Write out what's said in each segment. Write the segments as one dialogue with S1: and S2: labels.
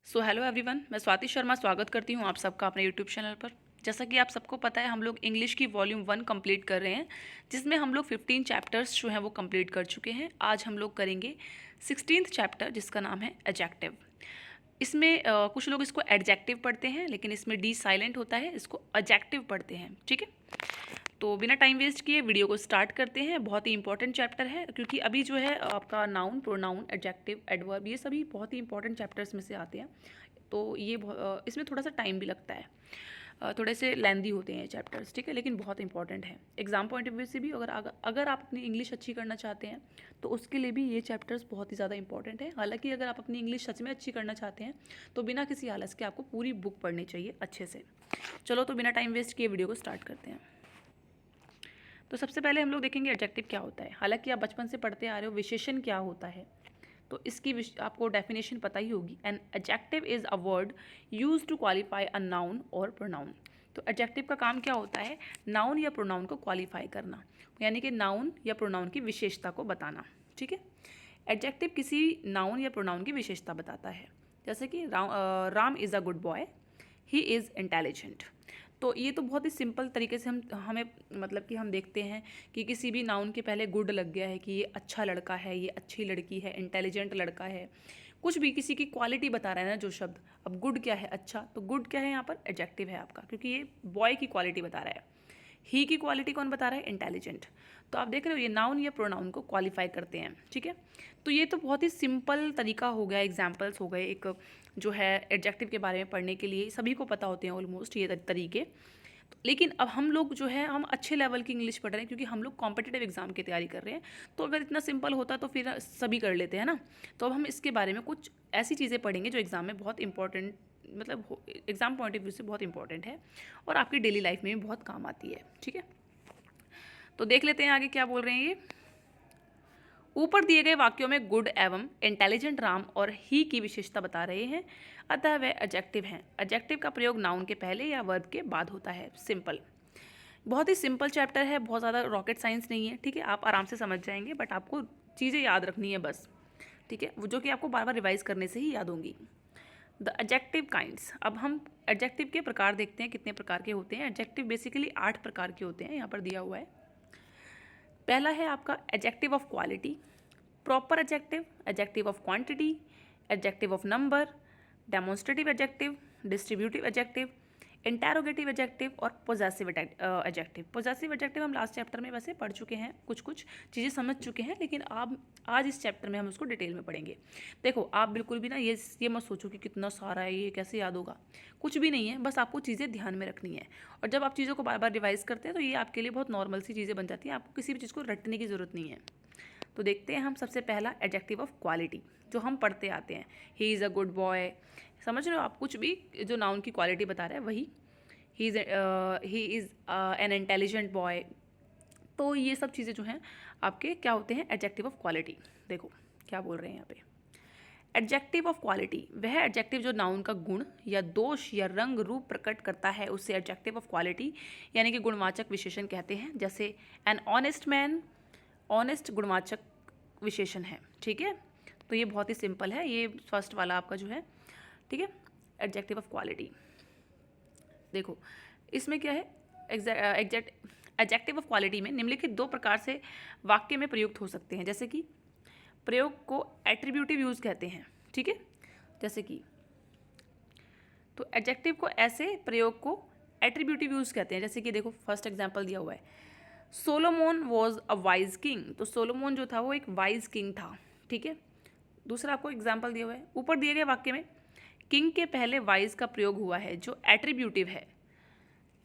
S1: So hello everyone, मैं स्वाति शर्मा स्वागत करती हूँ आप सबका अपने यूट्यूब चैनल पर। जैसा कि आप सबको पता है, हम लोग इंग्लिश की वॉल्यूम 1 कंप्लीट कर रहे हैं, जिसमें हम लोग 15 चैप्टर्स जो हैं वो कंप्लीट कर चुके हैं। आज हम लोग करेंगे 16th चैप्टर, जिसका नाम है एडजेक्टिव। इसमें कुछ लोग इसको एडजेक्टिव पढ़ते हैं, लेकिन इसमें डी साइलेंट होता है, इसको एडजेक्टिव पढ़ते हैं। ठीक है, तो बिना टाइम वेस्ट किए वीडियो को स्टार्ट करते हैं। बहुत ही इंपॉर्टेंट चैप्टर है, क्योंकि अभी जो है आपका नाउन, प्रोनाउन, एडजेक्टिव, एडवर्ब, ये सभी बहुत ही इंपॉर्टेंट चैप्टर्स में से आते हैं। तो ये इसमें थोड़ा सा टाइम भी लगता है, थोड़े से लेंदी होते हैं ये चैप्टर्स। ठीक है, लेकिन बहुत इंपॉर्टेंट है एग्जाम पॉइंट ऑफ व्यू से भी। अगर आप अपनी इंग्लिश अच्छी करना चाहते हैं तो उसके लिए भी ये चैप्टर्स बहुत ही ज़्यादा इंपॉर्टेंट है। हालांकि अगर आप अपनी इंग्लिश सच में अच्छी करना चाहते हैं तो बिना किसी आलस के आपको पूरी बुक पढ़नी चाहिए अच्छे से। चलो, तो बिना टाइम वेस्ट किए वीडियो को स्टार्ट करते हैं। तो सबसे पहले हम लोग देखेंगे एडजेक्टिव क्या होता है। हालांकि आप बचपन से पढ़ते आ रहे हो विशेषण क्या होता है, तो इसकी आपको डेफिनेशन पता ही होगी। An adjective is a word use to qualify a noun और प्रोनाउन। तो एडजेक्टिव का काम क्या होता है? नाउन या प्रोनाउन को क्वालिफाई करना, यानी कि नाउन या प्रोनाउन की विशेषता को बताना। ठीक है, एडजेक्टिव किसी नाउन या प्रोनाउन की विशेषता बताता है। जैसे कि Ram is a good boy, he is intelligent. तो ये तो बहुत ही सिंपल तरीके से हमें मतलब कि हम देखते हैं कि किसी भी नाउन के पहले गुड लग गया है कि ये अच्छा लड़का है, ये अच्छी लड़की है, इंटेलिजेंट लड़का है। कुछ भी किसी की क्वालिटी बता रहा है ना जो शब्द। अब गुड क्या है? अच्छा। तो गुड क्या है यहाँ पर? एडजेक्टिव है आपका, क्योंकि ये बॉय की क्वालिटी बता रहा है। ही की क्वालिटी कौन बता रहा है? इंटेलिजेंट। तो आप देख रहे हो, ये नाउन या प्रोनाउन को क्वालिफाई करते हैं। ठीक है, तो ये तो बहुत ही सिंपल तरीका हो गया, एग्जाम्पल्स हो गए एक जो है एडजेक्टिव के बारे में पढ़ने के लिए। सभी को पता होते हैं ऑलमोस्ट ये तरीके। लेकिन अब हम लोग जो है हम अच्छे लेवल की इंग्लिश पढ़ रहे हैं, क्योंकि हम लोग कॉम्पिटिटिव एग्जाम की तैयारी कर रहे हैं। तो अगर इतना सिंपल होता तो फिर सभी कर लेते हैं ना। तो अब हम इसके बारे में कुछ ऐसी चीज़ें पढ़ेंगे जो एग्ज़ाम में बहुत इंपॉर्टेंट, मतलब एग्ज़ाम पॉइंट ऑफ व्यू से बहुत इंपॉर्टेंट है और आपकी डेली लाइफ में भी बहुत काम आती है। ठीक है, तो देख लेते हैं आगे क्या बोल रहे हैं ये। ऊपर दिए गए वाक्यों में गुड एवं इंटेलिजेंट राम और ही की विशेषता बता रहे हैं, अतः वे एडजेक्टिव हैं। एडजेक्टिव का प्रयोग नाउन के पहले या वर्ब के बाद होता है। सिंपल, बहुत ही सिंपल चैप्टर है, बहुत ज़्यादा रॉकेट साइंस नहीं है। ठीक है, आप आराम से समझ जाएंगे, बट आपको चीज़ें याद रखनी है बस। ठीक है, वो जो कि आपको बार बार रिवाइज करने से ही याद होंगी। The adjective kinds. अब हम एडजेक्टिव के प्रकार देखते हैं, कितने प्रकार के होते हैं। एडजेक्टिव बेसिकली 8 प्रकार के होते हैं, यहाँ पर दिया हुआ है। पहला है आपका adjective of quality, proper adjective, adjective of quantity, adjective of number, demonstrative adjective, distributive adjective, interrogative adjective और पोजेसिव एडजेक्टिव। पोजेसिव एडजेक्टिव हम लास्ट चैप्टर में वैसे पढ़ चुके हैं, कुछ कुछ चीज़ें समझ चुके हैं, लेकिन आप आज इस चैप्टर में हम उसको डिटेल में पढ़ेंगे। देखो, आप बिल्कुल भी ना ये मत सोचो कि कितना सारा है, ये कैसे याद होगा। कुछ भी नहीं है, बस आपको चीज़ें ध्यान में रखनी है। और जब आप चीज़ों को बार बार रिवाइज करते हैं तो ये आपके लिए बहुत नॉर्मल सी चीज़ें बन जाती हैं, आपको किसी भी चीज़ को रटने की ज़रूरत नहीं है। तो देखते हैं हम सबसे पहला एडजेक्टिव ऑफ क्वालिटी, जो हम पढ़ते आते हैं। He is a good boy, समझ रहे हो आप? कुछ भी जो नाउन की क्वालिटी बता रहा है वही। He is an intelligent boy. तो ये सब चीज़ें जो हैं आपके क्या होते हैं? Adjective of quality. देखो क्या बोल रहे हैं यहाँ पे। एडजेक्टिव ऑफ क्वालिटी वह एडजेक्टिव जो नाउन का गुण या दोष या रंग रूप प्रकट करता है, उसे एडजेक्टिव ऑफ क्वालिटी यानी कि गुणवाचक विशेषण कहते हैं। जैसे एन ऑनेस्ट मैन, ऑनेस्ट गुणवाचक विशेषण है। ठीक है, तो ये बहुत ही सिंपल है, ये फर्स्ट वाला आपका जो है। ठीक है, एडजेक्टिव ऑफ क्वालिटी। देखो इसमें क्या है, एडजेक्टिव ऑफ क्वालिटी में निम्नलिखित 2 प्रकार से वाक्य में प्रयुक्त हो सकते हैं। जैसे कि प्रयोग को एट्रीब्यूटिव यूज कहते हैं। ठीक है, जैसे कि तो एडजेक्टिव को ऐसे प्रयोग को एट्रीब्यूटिव यूज कहते हैं। जैसे कि देखो फर्स्ट एग्जांपल दिया हुआ है, सोलोमोन वॉज अ वाइज किंग। तो सोलोमोन जो था वो एक वाइज किंग था। ठीक है, दूसरा आपको एग्जाम्पल दिया हुआ है, ऊपर दिए गए वाक्य में किंग के पहले वाइज का प्रयोग हुआ है, जो एट्रीब्यूटिव है।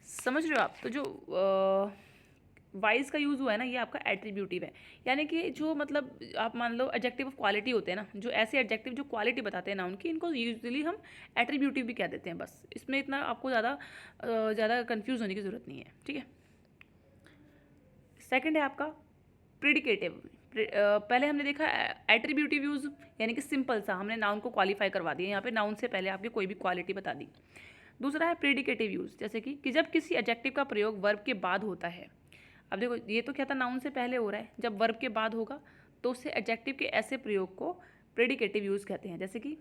S1: समझ रहे हो आप? तो जो वाइज का यूज़ हुआ है ना, ये आपका एट्रीब्यूटिव है। यानी कि जो मतलब आप मान लो एडजेक्टिव ऑफ क्वालिटी होते हैं ना, जो ऐसे एडजेक्टिव जो क्वालिटी बताते हैं नाउन की, इनको यूजुअली हम एट्रीब्यूटिव भी कह देते हैं। बस इसमें इतना आपको ज़्यादा कंफ्यूज होने की ज़रूरत नहीं है। ठीक है, सेकंड है आपका प्रिडिकेटिव। पहले हमने देखा एट्रीब्यूटिव यूज़, यानी कि सिंपल सा हमने नाउन को क्वालिफाई करवा दिया। यहाँ पे नाउन से पहले आपके कोई भी क्वालिटी बता दी। दूसरा है प्रिडिकेटिव यूज़, जैसे कि जब किसी एडजेक्टिव का प्रयोग वर्ब के बाद होता है। अब देखो, ये तो क्या था, नाउन से पहले हो रहा है, जब वर्ब के बाद होगा तो उससे एडजेक्टिव के ऐसे प्रयोग को प्रेडिकेटिव यूज़ कहते हैं। जैसे कि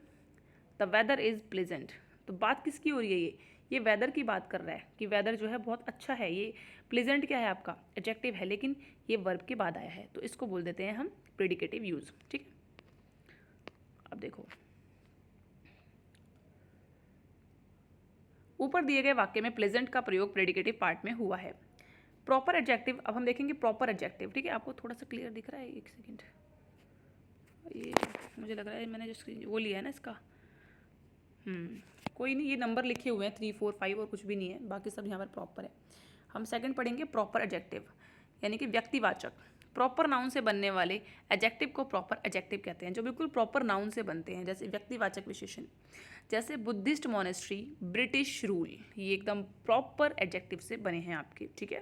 S1: द वेदर इज़ प्लेजेंट। तो बात किसकी हो रही है? ये वेदर की बात कर रहा है कि वेदर जो है बहुत अच्छा है। ये प्लेजेंट क्या है आपका? एडजेक्टिव है, लेकिन ये वर्ब के बाद आया है, तो इसको बोल देते हैं हम प्रेडिकेटिव यूज। ठीक है, अब देखो ऊपर दिए गए वाक्य में प्लेजेंट का प्रयोग प्रेडिकेटिव पार्ट में हुआ है। प्रॉपर एडजेक्टिव, अब हम देखेंगे प्रॉपर एडजेक्टिव। ठीक है, आपको थोड़ा सा क्लियर दिख रहा है? एक सेकेंड, ये मुझे लग रहा है मैंने जो वो लिया है ना इसका, कोई नहीं, ये नंबर लिखे हुए हैं 3 4 5 और कुछ भी नहीं है, बाकी सब यहाँ पर प्रॉपर है। हम सेकंड पढ़ेंगे प्रॉपर एडजेक्टिव, यानी कि व्यक्तिवाचक। प्रॉपर नाउन से बनने वाले एडजेक्टिव को प्रॉपर एडजेक्टिव कहते हैं, जो बिल्कुल प्रॉपर नाउन से बनते हैं, जैसे व्यक्तिवाचक विशेषण। जैसे बुद्धिस्ट मोनेस्ट्री, ब्रिटिश रूल, ये एकदम प्रॉपर एडजेक्टिव से बने हैं आपके। ठीक है,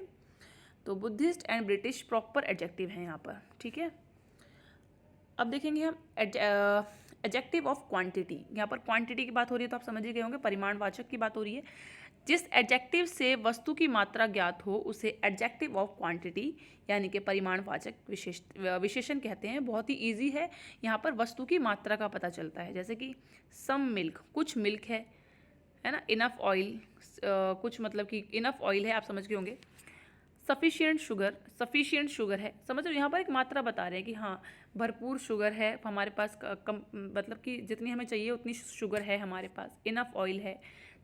S1: तो Buddhist and British proper adjective हैं यहाँ पर। ठीक है, अब देखेंगे हम एडजेक्टिव ऑफ क्वांटिटी। यहाँ पर क्वांटिटी की बात हो रही है तो आप समझ ही गए होंगे, परिमाणवाचक की बात हो रही है। जिस एडजेक्टिव से वस्तु की मात्रा ज्ञात हो उसे एडजेक्टिव ऑफ क्वांटिटी यानी कि परिमाणवाचक विशेषण कहते हैं। बहुत ही इजी है, यहाँ पर वस्तु की मात्रा का पता चलता है। जैसे कि सम मिल्क, कुछ मिल्क है ना। इनफ ऑयल, कुछ मतलब कि इनफ ऑयल है, आप समझ गए होंगे। सफिशिएंट शुगर है, समझ लो यहाँ पर एक मात्रा बता रहे हैं कि हाँ भरपूर शुगर है हमारे पास, कम मतलब कि जितनी हमें चाहिए उतनी शुगर है हमारे पास। इनफ ऑयल है,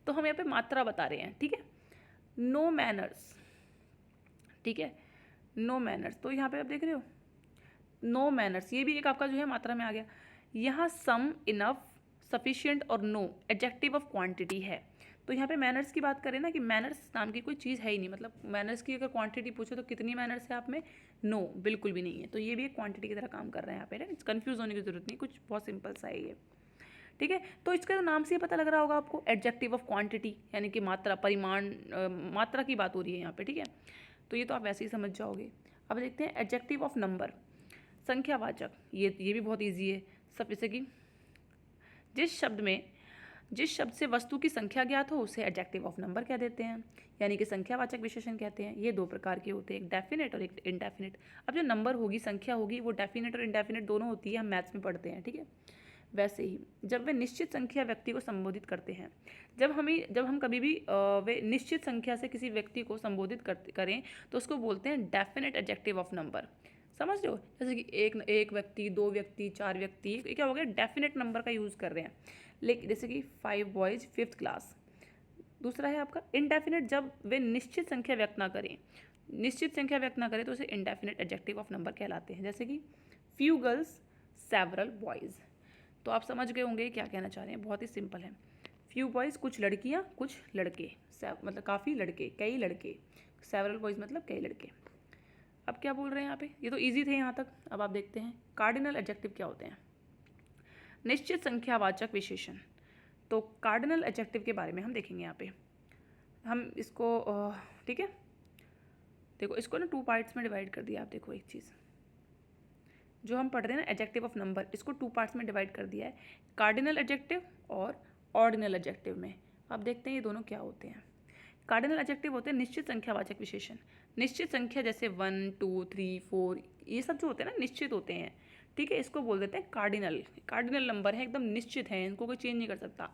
S1: तो हम यहाँ पे मात्रा बता रहे हैं। ठीक है, नो मैनर्स। ठीक है, नो मैनर्स, तो यहाँ पे आप देख रहे हो नो मैनर्स, ये भी एक आपका जो है मात्रा में आ गया। यहाँ सम, इनफ, सफिशिएंट और नो एडजेक्टिव ऑफ क्वांटिटी है। तो यहाँ पे मैनर्स की बात करें ना, कि मैनर्स नाम की कोई चीज़ है ही नहीं, मतलब मैनर्स की अगर क्वांटिटी पूछो तो कितनी मैनर्स है आप में? नो, बिल्कुल भी नहीं है। तो ये भी एक क्वांटिटी की तरह काम कर रहे हैं यहाँ पे, कंफ्यूज होने की जरूरत नहीं, कुछ बहुत सिंपल सा है ये। ठीक है, तो इसका तो नाम से ही पता लग रहा होगा आपको, एडजेक्टिव ऑफ क्वांटिटी, यानी कि मात्रा, परिमाण, मात्रा की बात हो रही है यहाँ पे। ठीक है, तो ये तो आप वैसे ही समझ जाओगे। अब देखते हैं एडजेक्टिव ऑफ नंबर, संख्यावाचक। ये भी बहुत ईजी है सब, जैसे कि जिस शब्द से वस्तु की संख्या ज्ञात हो उसे एडजेक्टिव ऑफ नंबर कह देते हैं, यानी कि संख्यावाचक विशेषण कहते हैं। ये दो प्रकार के होते हैं, एक डेफिनेट और एक इनडेफिनेट। अब जो नंबर होगी, संख्या होगी, वो डेफिनेट और इनडेफिनेट दोनों होती है, हम मैथ्स में पढ़ते हैं। ठीक है, वैसे ही जब वे निश्चित संख्या व्यक्ति को संबोधित करते हैं, जब हम कभी भी वे निश्चित संख्या से किसी व्यक्ति को संबोधित करें तो उसको बोलते हैं डेफिनेट एडजेक्टिव ऑफ नंबर। समझ लो, जैसे कि एक व्यक्ति, 2 व्यक्ति, 4 व्यक्ति, ये क्या हो गया? डेफिनेट नंबर का यूज़ कर रहे हैं। लेकिन जैसे कि 5 बॉयज़ 5th क्लास। दूसरा है आपका इनडेफिनेट, जब वे निश्चित संख्या व्यक्त ना करें तो उसे इनडेफिनेट एडजेक्टिव ऑफ नंबर कहलाते हैं। जैसे कि फ्यू गर्ल्स, सेवरल बॉयज़। तो आप समझ गए होंगे क्या कहना चाह रहे हैं, बहुत ही सिंपल है। फ्यू बॉयज़, कुछ लड़कियां, कुछ लड़के, मतलब काफ़ी लड़के, कई लड़के। सेवरल बॉयज़ मतलब कई लड़के। अब क्या बोल रहे हैं यहाँ पे? ये तो इजी थे यहाँ तक। अब आप देखते हैं कार्डिनल एडजेक्टिव क्या होते हैं। निश्चित संख्यावाचक विशेषण। तो कार्डिनल एडजेक्टिव के बारे में हम देखेंगे यहाँ पे। हम इसको ठीक है, देखो इसको ना 2 पार्ट्स में डिवाइड कर दिया। आप देखो एक चीज़ जो हम पढ़ रहे हैं ना, एडजेक्टिव ऑफ नंबर, इसको 2 पार्ट्स में डिवाइड कर दिया है, कार्डिनल एडजेक्टिव और ऑर्डिनल एडजेक्टिव में। अब देखते हैं ये दोनों क्या होते हैं। कार्डिनल एडजेक्टिव होते हैं निश्चित संख्यावाचक विशेषण। निश्चित संख्या जैसे 1 2 3 4, ये सब जो होते हैं ना निश्चित होते हैं। ठीक है, इसको बोल देते हैं कार्डिनल नंबर है, एकदम निश्चित है, इनको कोई चेंज नहीं कर सकता।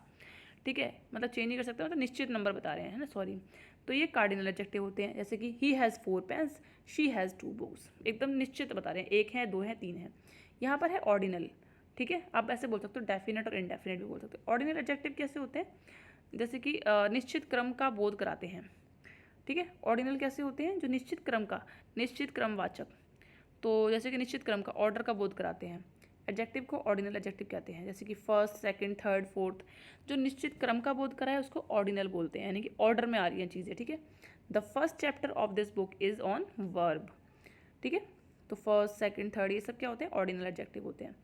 S1: ठीक है, मतलब चेंज नहीं कर सकता, मतलब निश्चित नंबर बता रहे हैं, है ना, सॉरी। तो ये कार्डिनल एडजेक्टिव होते हैं। जैसे कि he has 4 pens, she has 2 books, एकदम निश्चित बता रहे हैं, 1 है, 2 है, 3 है। यहाँ पर है ऑर्डिनल। ठीक है, आप ऐसे बोल सकते हो, डेफिनेट और इनडेफिनेट भी बोल सकते हो। ऑर्डिनल एडजेक्टिव कैसे होते हैं? जैसे कि निश्चित क्रम का बोध कराते हैं। ठीक है, ऑर्डिनल कैसे होते हैं? जो निश्चित क्रम का, निश्चित क्रमवाचक, तो जैसे कि निश्चित क्रम का, ऑर्डर का बोध कराते हैं। एडजेक्टिव को ऑर्डिनल एडजेक्टिव कहते हैं। जैसे कि फर्स्ट, सेकंड, थर्ड, फोर्थ, जो निश्चित क्रम का बोध कराए उसको ऑर्डिनल बोलते हैं, यानी कि ऑर्डर में आ रही हैं चीज़ें। ठीक है, the first chapter of this book is on verb. ठीक है, तो फर्स्ट, सेकंड, थर्ड, ये सब क्या होते हैं? ऑर्डिनल एडजेक्टिव होते हैं।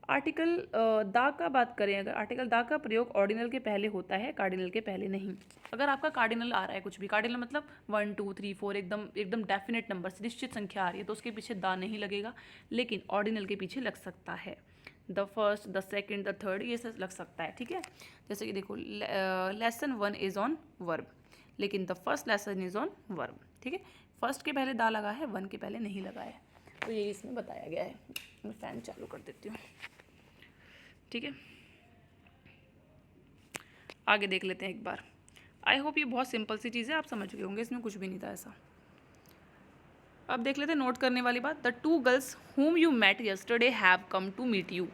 S1: आर्टिकल दा का बात करें, अगर आर्टिकल दा का प्रयोग ऑर्डिनल के पहले होता है, कार्डिनल के पहले नहीं। अगर आपका कार्डिनल आ रहा है, कुछ भी कार्डिनल मतलब 1 2 3 4, एकदम डेफिनेट नंबर से निश्चित संख्या आ रही है, तो उसके पीछे दा नहीं लगेगा, लेकिन ऑर्डिनल के पीछे लग सकता है। The first, the second, the third, ये सब लग सकता है। ठीक है, जैसे कि देखो लेसन 1 इज़ ऑन वर्ब, लेकिन the first lesson is on verb. ठीक है, फर्स्ट के पहले दा लगा है, 1 के पहले नहीं लगा है, तो ये इसमें बताया गया है। मैं फ़ैन चालू कर देती हूँ। ठीक है, आगे देख लेते हैं एक बार। आई होप ये बहुत सिंपल सी चीज़ है, आप समझ गए होंगे, इसमें कुछ भी नहीं था ऐसा। अब देख लेते हैं नोट करने वाली बात। The two girls whom you met yesterday have come to meet you।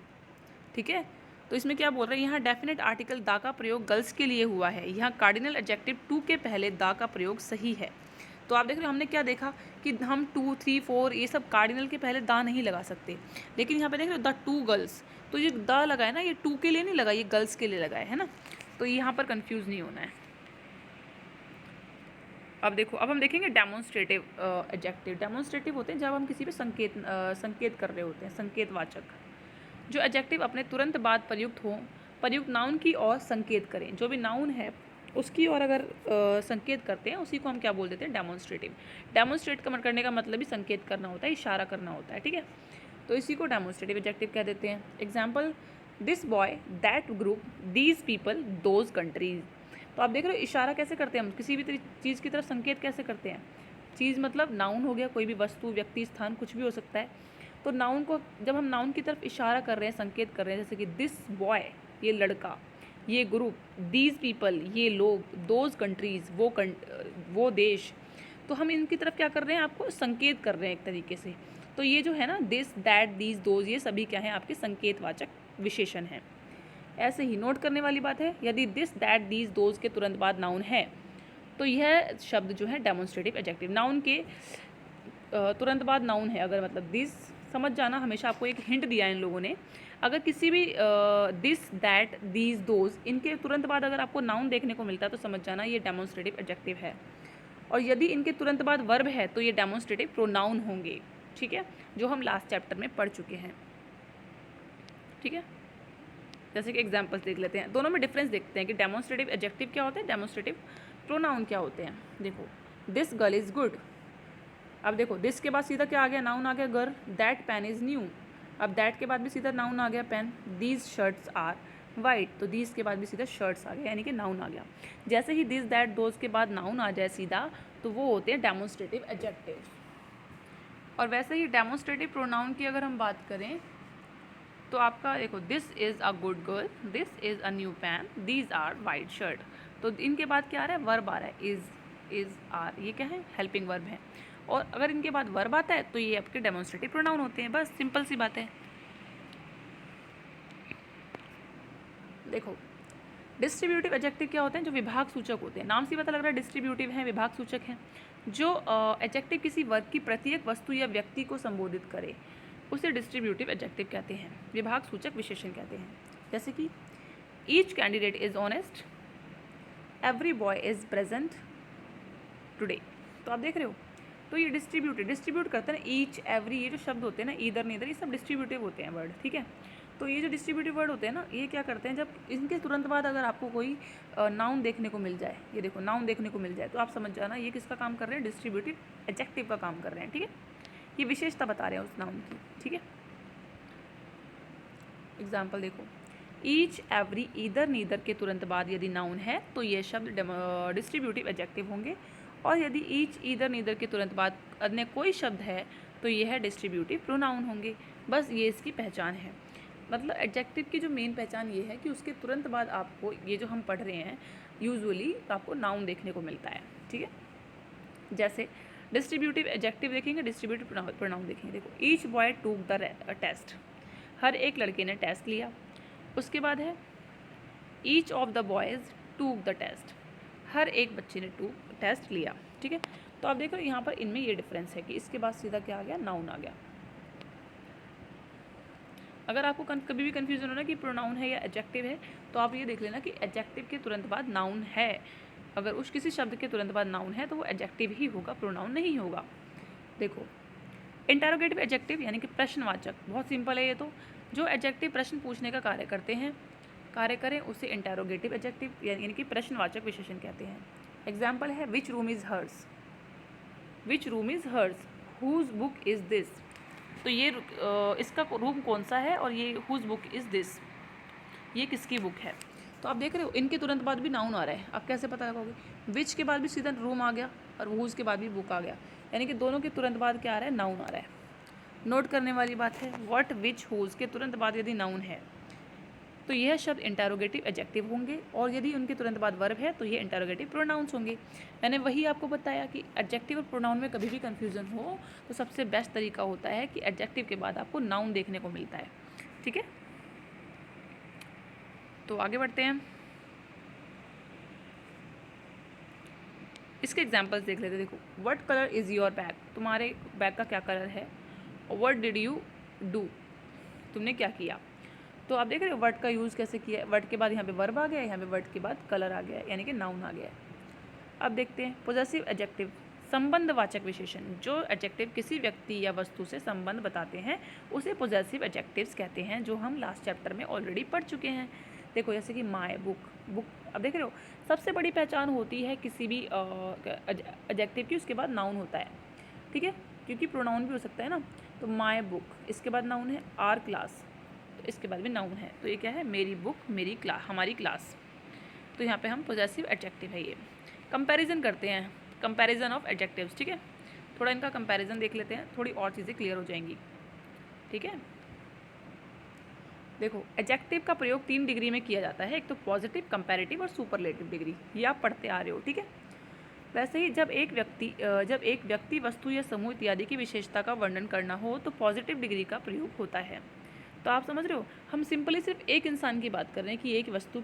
S1: ठीक है, तो इसमें क्या बोल रहे हैं, यहाँ डेफिनेट आर्टिकल दा का प्रयोग गर्ल्स के लिए हुआ है। यहाँ कार्डिनल एडजेक्टिव टू के पहले दा का प्रयोग सही है। तो आप देख रहे हो हमने क्या देखा कि हम 2, 3, 4 ये सब कार्डिनल के पहले दा नहीं लगा सकते, लेकिन यहाँ पे देख रहे हो द टू गर्ल्स, तो ये दा लगा है ना, ये टू के लिए नहीं लगा, ये गर्ल्स के लिए लगा है ना। तो यहाँ पर कंफ्यूज नहीं होना है। अब देखो, अब हम देखेंगे डेमोन्स्ट्रेटिव एडजेक्टिव। डेमोन्स्ट्रेटिव होते हैं जब हम किसी पे संकेत कर रहे होते हैं, संकेतवाचक। जो एडजेक्टिव अपने तुरंत बाद प्रयुक्त नाउन की ओर संकेत करें। जो भी नाउन है उसकी ओर अगर संकेत करते हैं, उसी को हम क्या बोल देते हैं, डेमोन्स्ट्रेटिव। डेमोन्स्ट्रेट करने का मतलब ही संकेत करना होता है, इशारा करना होता है, ठीक है। तो इसी को डेमोन्स्ट्रेटिव एडजेक्टिव कह देते हैं। Example, this boy, that group, these people, those countries. तो आप देख रहे हो इशारा कैसे करते हैं हम, किसी भी चीज़ की तरफ संकेत कैसे करते हैं। चीज़ मतलब नाउन हो गया, कोई भी वस्तु, व्यक्ति, स्थान, कुछ भी हो सकता है। तो नाउन को जब हम नाउन की तरफ इशारा कर रहे हैं, संकेत कर रहे हैं, जैसे कि दिस बॉय, ये लड़का, ये ग्रुप, दीज पीपल, ये लोग, दोज कंट्रीज़, वो देश, तो हम इनकी तरफ क्या कर रहे हैं, आपको संकेत कर रहे हैं एक तरीके से। तो ये जो है ना, दिस, दैट, दीज, दोज, ये सभी क्या हैं, आपके संकेतवाचक विशेषण हैं। ऐसे ही नोट करने वाली बात है, यदि दिस, दैट, दीज, दोज के तुरंत बाद नाउन है तो यह शब्द जो है डेमोन्स्ट्रेटिव एडजेक्टिव। नाउन के तुरंत बाद नाउन है अगर, मतलब दिस, समझ जाना, हमेशा आपको एक हिंट दिया है इन लोगों ने। अगर किसी भी दिस, दैट, दीज, दोज, इनके तुरंत बाद अगर आपको नाउन देखने को मिलता है तो समझ जाना ये डेमोन्स्ट्रेटिव एडजेक्टिव है। और यदि इनके तुरंत बाद वर्ब है तो ये डेमोन्स्ट्रेटिव प्रोनाउन होंगे, ठीक है, जो हम लास्ट चैप्टर में पढ़ चुके हैं, ठीक है। जैसे कि एग्जाम्पल्स देख लेते हैं, दोनों में डिफरेंस देखते हैं कि डेमोन्स्ट्रेटिव एडजेक्टिव क्या होते हैं, डेमोन्स्ट्रेटिव प्रोनाउन क्या होते हैं। देखो, दिस गर्ल इज़ गुड। अब देखो, दिस के बाद सीधा क्या आ गया, नाउन आ गया girl. That pen is new. अब दैट के बाद भी सीधा नाउन आ गया pen. These shirts are white, तो दीज के बाद भी सीधा शर्ट्स आ गया, यानी कि नाउन आ गया। जैसे ही दिस, दैट, दोज के बाद नाउन आ जाए सीधा, तो वो होते हैं डेमोन्स्ट्रेटिव एडजेक्टिव। और वैसे ही डेमोन्स्ट्रेटिव प्रोनाउन की अगर हम बात करें तो आपका देखो, this is a good girl, this is a new pen, these are white shirt. तो इनके बाद क्या आ रहा है, वर्ब आ रहा है, इज़, आर, ये क्या है, हेल्पिंग वर्ब है। और अगर इनके बाद वर्ब आता है तो ये आपके डेमोन्स्ट्रेटिव प्रोनाउन होते हैं। बस सिंपल सी बात है। देखो, डिस्ट्रीब्यूटिव एडजेक्टिव क्या होते हैं, जो विभाग सूचक होते हैं। नाम से पता लग रहा है डिस्ट्रीब्यूटिव हैं, विभाग सूचक हैं। जो एडजेक्टिव किसी वर्ग की प्रत्येक वस्तु या व्यक्ति को संबोधित करे उसे डिस्ट्रीब्यूटिव एडजेक्टिव कहते हैं, विभाग सूचक विशेषण कहते हैं। जैसे कि each candidate is honest, every boy is present today. तो आप देख रहे हो, तो ये डिस्ट्रीब्यूट करते हैं ना, ईच, एवरी, ये जो शब्द होते हैं ना, ईदर, नीदर, ये सब डिस्ट्रीब्यूटिव होते हैं वर्ड, ठीक है। तो ये जो डिस्ट्रीब्यूटिव वर्ड होते हैं ना, ये क्या करते हैं, जब इनके तुरंत बाद अगर आपको कोई नाउन देखने को मिल जाए, ये देखो नाउन देखने को मिल जाए, तो आप समझ जाना ये किसका काम कर रहे हैं, डिस्ट्रीब्यूटिव एडजेक्टिव का काम कर रहे हैं, ठीक है। ये विशेषता बता रहे हैं उस नाउन की, ठीक है। एग्जाम्पल देखो, ईच, एवरी, ईदर, नीदर के तुरंत बाद यदि नाउन है तो ये शब्द डिस्ट्रीब्यूटिव एडजेक्टिव होंगे। और यदि ईच, ईदर, नीदर के तुरंत बाद अन्य कोई शब्द है तो ये है डिस्ट्रीब्यूटिव प्रोनाउन होंगे। बस ये इसकी पहचान है। मतलब एडजेक्टिव की जो मेन पहचान ये है कि उसके तुरंत बाद आपको ये जो हम पढ़ रहे हैं यूजुअली आपको नाउन देखने को मिलता है, ठीक है। जैसे डिस्ट्रीब्यूटिव एडजेक्टिव देखेंगे, डिस्ट्रीब्यूटिव प्रोनाउन देखेंगे। देखो, each boy took the test, हर एक लड़के ने टेस्ट लिया। उसके बाद है each of the boys took the test, हर एक बच्चे ने टेस्ट लिया, ठीक है। तो आप देख रहे हो यहाँ पर इनमें ये डिफरेंस है कि इसके बाद सीधा क्या आ गया, नाउन आ गया। अगर आपको कभी भी कन्फ्यूजन हो ना कि प्रोनाउन है या एडजेक्टिव है, तो आप ये देख लेना कि एडजेक्टिव के तुरंत बाद नाउन है। अगर उस किसी शब्द के तुरंत बाद नाउन है तो वो एडजेक्टिव ही होगा, प्रोनाउन नहीं होगा। देखो, इंटरोगेटिव एडजेक्टिव यानी कि प्रश्नवाचक, बहुत सिंपल है ये तो। जो एडजेक्टिव प्रश्न पूछने का कार्य करें उसे इंटरोगेटिव एडजेक्टिव यानी कि प्रश्नवाचक विशेषण कहते हैं। एग्जाम्पल है, which room is hers, which room is hers, whose book is this. तो ये इसका रूम कौन सा है और ये हुज बुक इज़ दिस, ये किसकी बुक है। तो आप देख रहे हो इनके तुरंत बाद भी नाउन आ रहा है। आप कैसे पता लगाओगे, विच के बाद भी सीधा रूम आ गया और हुज के बाद भी बुक आ गया, यानी कि दोनों के तुरंत बाद क्या आ रहा है, नाउन आ रहा है। नोट करने वाली बात है, व्हाट, विच, हुज के तुरंत बाद यदि नाउन है तो यह शब्द इंटरोगेटिव एडजेक्टिव होंगे, और यदि उनके तुरंत बाद वर्ब है तो ये इंटरोगेटिव प्रोनाउंस होंगे। मैंने वही आपको बताया कि एडजेक्टिव और प्रोनाउन में कभी भी कन्फ्यूज़न हो तो सबसे बेस्ट तरीका होता है कि एडजेक्टिव के बाद आपको नाउन देखने को मिलता है। ठीक है, तो आगे बढ़ते हैं, इसके एग्जाम्पल्स देख लेते हैं। देखो, what colour is your bag, तुम्हारे बैग का क्या कलर है। व्हाट डिड यू डू, तुमने क्या किया। तो आप देख रहे हो वर्ड का यूज़ कैसे किया है। वर्ड के बाद यहाँ पे वर्ब आ गया है, यहाँ पे वर्ड के बाद कलर आ गया है, यानी कि नाउन आ गया है। अब देखते हैं पॉजेसिव एडजेक्टिव, संबंधवाचक विशेषण। जो एडजेक्टिव किसी व्यक्ति या वस्तु से संबंध बताते हैं उसे पॉजेसिव एडजेक्टिव्स कहते हैं, जो हम लास्ट चैप्टर में ऑलरेडी पढ़ चुके हैं। देखो जैसे कि माय बुक, बुक अब देख रहे हो सबसे बड़ी पहचान होती है किसी भी एडजेक्टिव की, उसके बाद नाउन होता है। ठीक है, क्योंकि प्रोनाउन भी हो सकता है ना। तो माय बुक, इसके बाद नाउन है। आर क्लास, तो इसके बाद भी नाउन है। तो ये क्या है, मेरी बुक, मेरी क्लास, हमारी क्लास। तो यहाँ पे हम पॉजेसिव एडजेक्टिव है ये। कंपैरिजन करते हैं, कंपैरिजन ऑफ एडजेक्टिव्स। ठीक है, थोड़ा इनका कंपैरिजन देख लेते हैं, थोड़ी और चीज़ें क्लियर हो जाएंगी। ठीक है, देखो एडजेक्टिव का प्रयोग 3 डिग्री में किया जाता है, एक तो पॉजिटिव, कंपैरेटिव और सुपरलेटिव डिग्री। ये आप पढ़ते आ रहे हो। ठीक है, वैसे ही जब एक व्यक्ति वस्तु या समूह इत्यादि की विशेषता का वर्णन करना हो तो पॉजिटिव डिग्री का प्रयोग होता है। तो आप समझ रहे हो, हम सिंपली सिर्फ एक इंसान की बात कर रहे हैं कि एक वस्तु,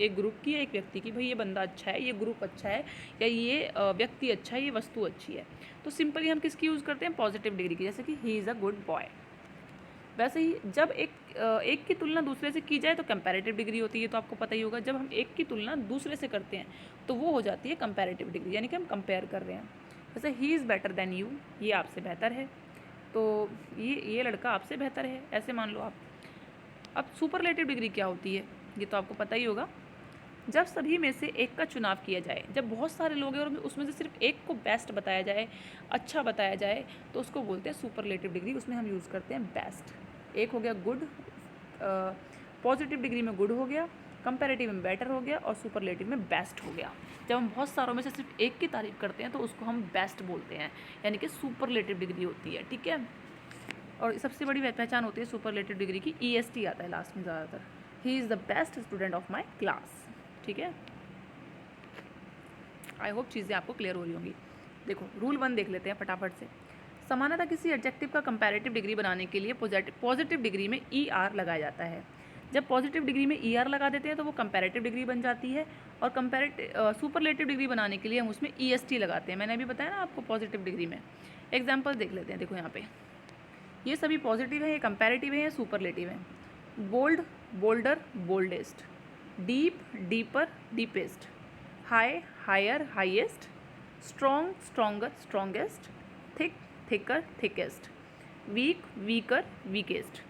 S1: एक ग्रुप की, एक व्यक्ति की, भाई ये बंदा अच्छा है, ये ग्रुप अच्छा है, या ये व्यक्ति अच्छा है, ये वस्तु अच्छी है। तो सिंपली हम किसकी यूज़ करते हैं, पॉजिटिव डिग्री की, जैसे कि he is a good boy. वैसे ही जब एक की तुलना दूसरे से की जाए तो कंपैरेटिव डिग्री होती है। तो आपको पता ही होगा, जब हम एक की तुलना दूसरे से करते हैं तो वो हो जाती है कंपैरेटिव डिग्री, यानी कि हम कंपेयर कर रहे हैं। जैसे he is better than you, ये आपसे बेहतर है, तो ये लड़का आपसे बेहतर है, ऐसे मान लो आप। अब सुपरलेटिव डिग्री क्या होती है, ये तो आपको पता ही होगा। जब सभी में से एक का चुनाव किया जाए, जब बहुत सारे लोग हैं और उसमें से सिर्फ एक को बेस्ट बताया जाए, अच्छा बताया जाए, तो उसको बोलते हैं सुपरलेटिव डिग्री। उसमें हम यूज़ करते हैं बेस्ट। एक हो गया गुड, पॉजिटिव डिग्री में गुड हो गया, कंपैरेटिव में बेटर हो गया, और सुपरलेटिव में बेस्ट हो गया। जब हम बहुत सारों में से सिर्फ एक की तारीफ करते हैं तो उसको हम बेस्ट बोलते हैं, यानी कि सुपरलेटिव डिग्री होती है। ठीक है, और सबसे बड़ी पहचान होती है सुपरलेटिव डिग्री की, EST आता है लास्ट में ज़्यादातर, he is the best student of my class. ठीक है, आई होप चीज़ें आपको क्लियर हो रही होंगी। देखो रूल 1 देख लेते हैं फटाफट से। समानतः किसी एडजेक्टिव का कंपैरेटिव डिग्री बनाने के लिए पॉजिटिव डिग्री में ER लगाया जाता है। जब पॉजिटिव डिग्री में ER लगा देते हैं तो वो कंपैरेटिव डिग्री बन जाती है, और सुपरलेटिव डिग्री बनाने के लिए हम उसमें EST लगाते हैं। मैंने अभी बताया ना आपको पॉजिटिव डिग्री में। एग्जाम्पल देख लेते हैं। देखो यहाँ पे ये सभी पॉजिटिव है, ये कंपैरेटिव है, ये सुपरलेटिव है। Bold, bolder, boldest. Deep, deeper, deepest. High, higher, highest. Strong, stronger, strongest. Thick, thicker, thickest. Weak, weaker, weakest,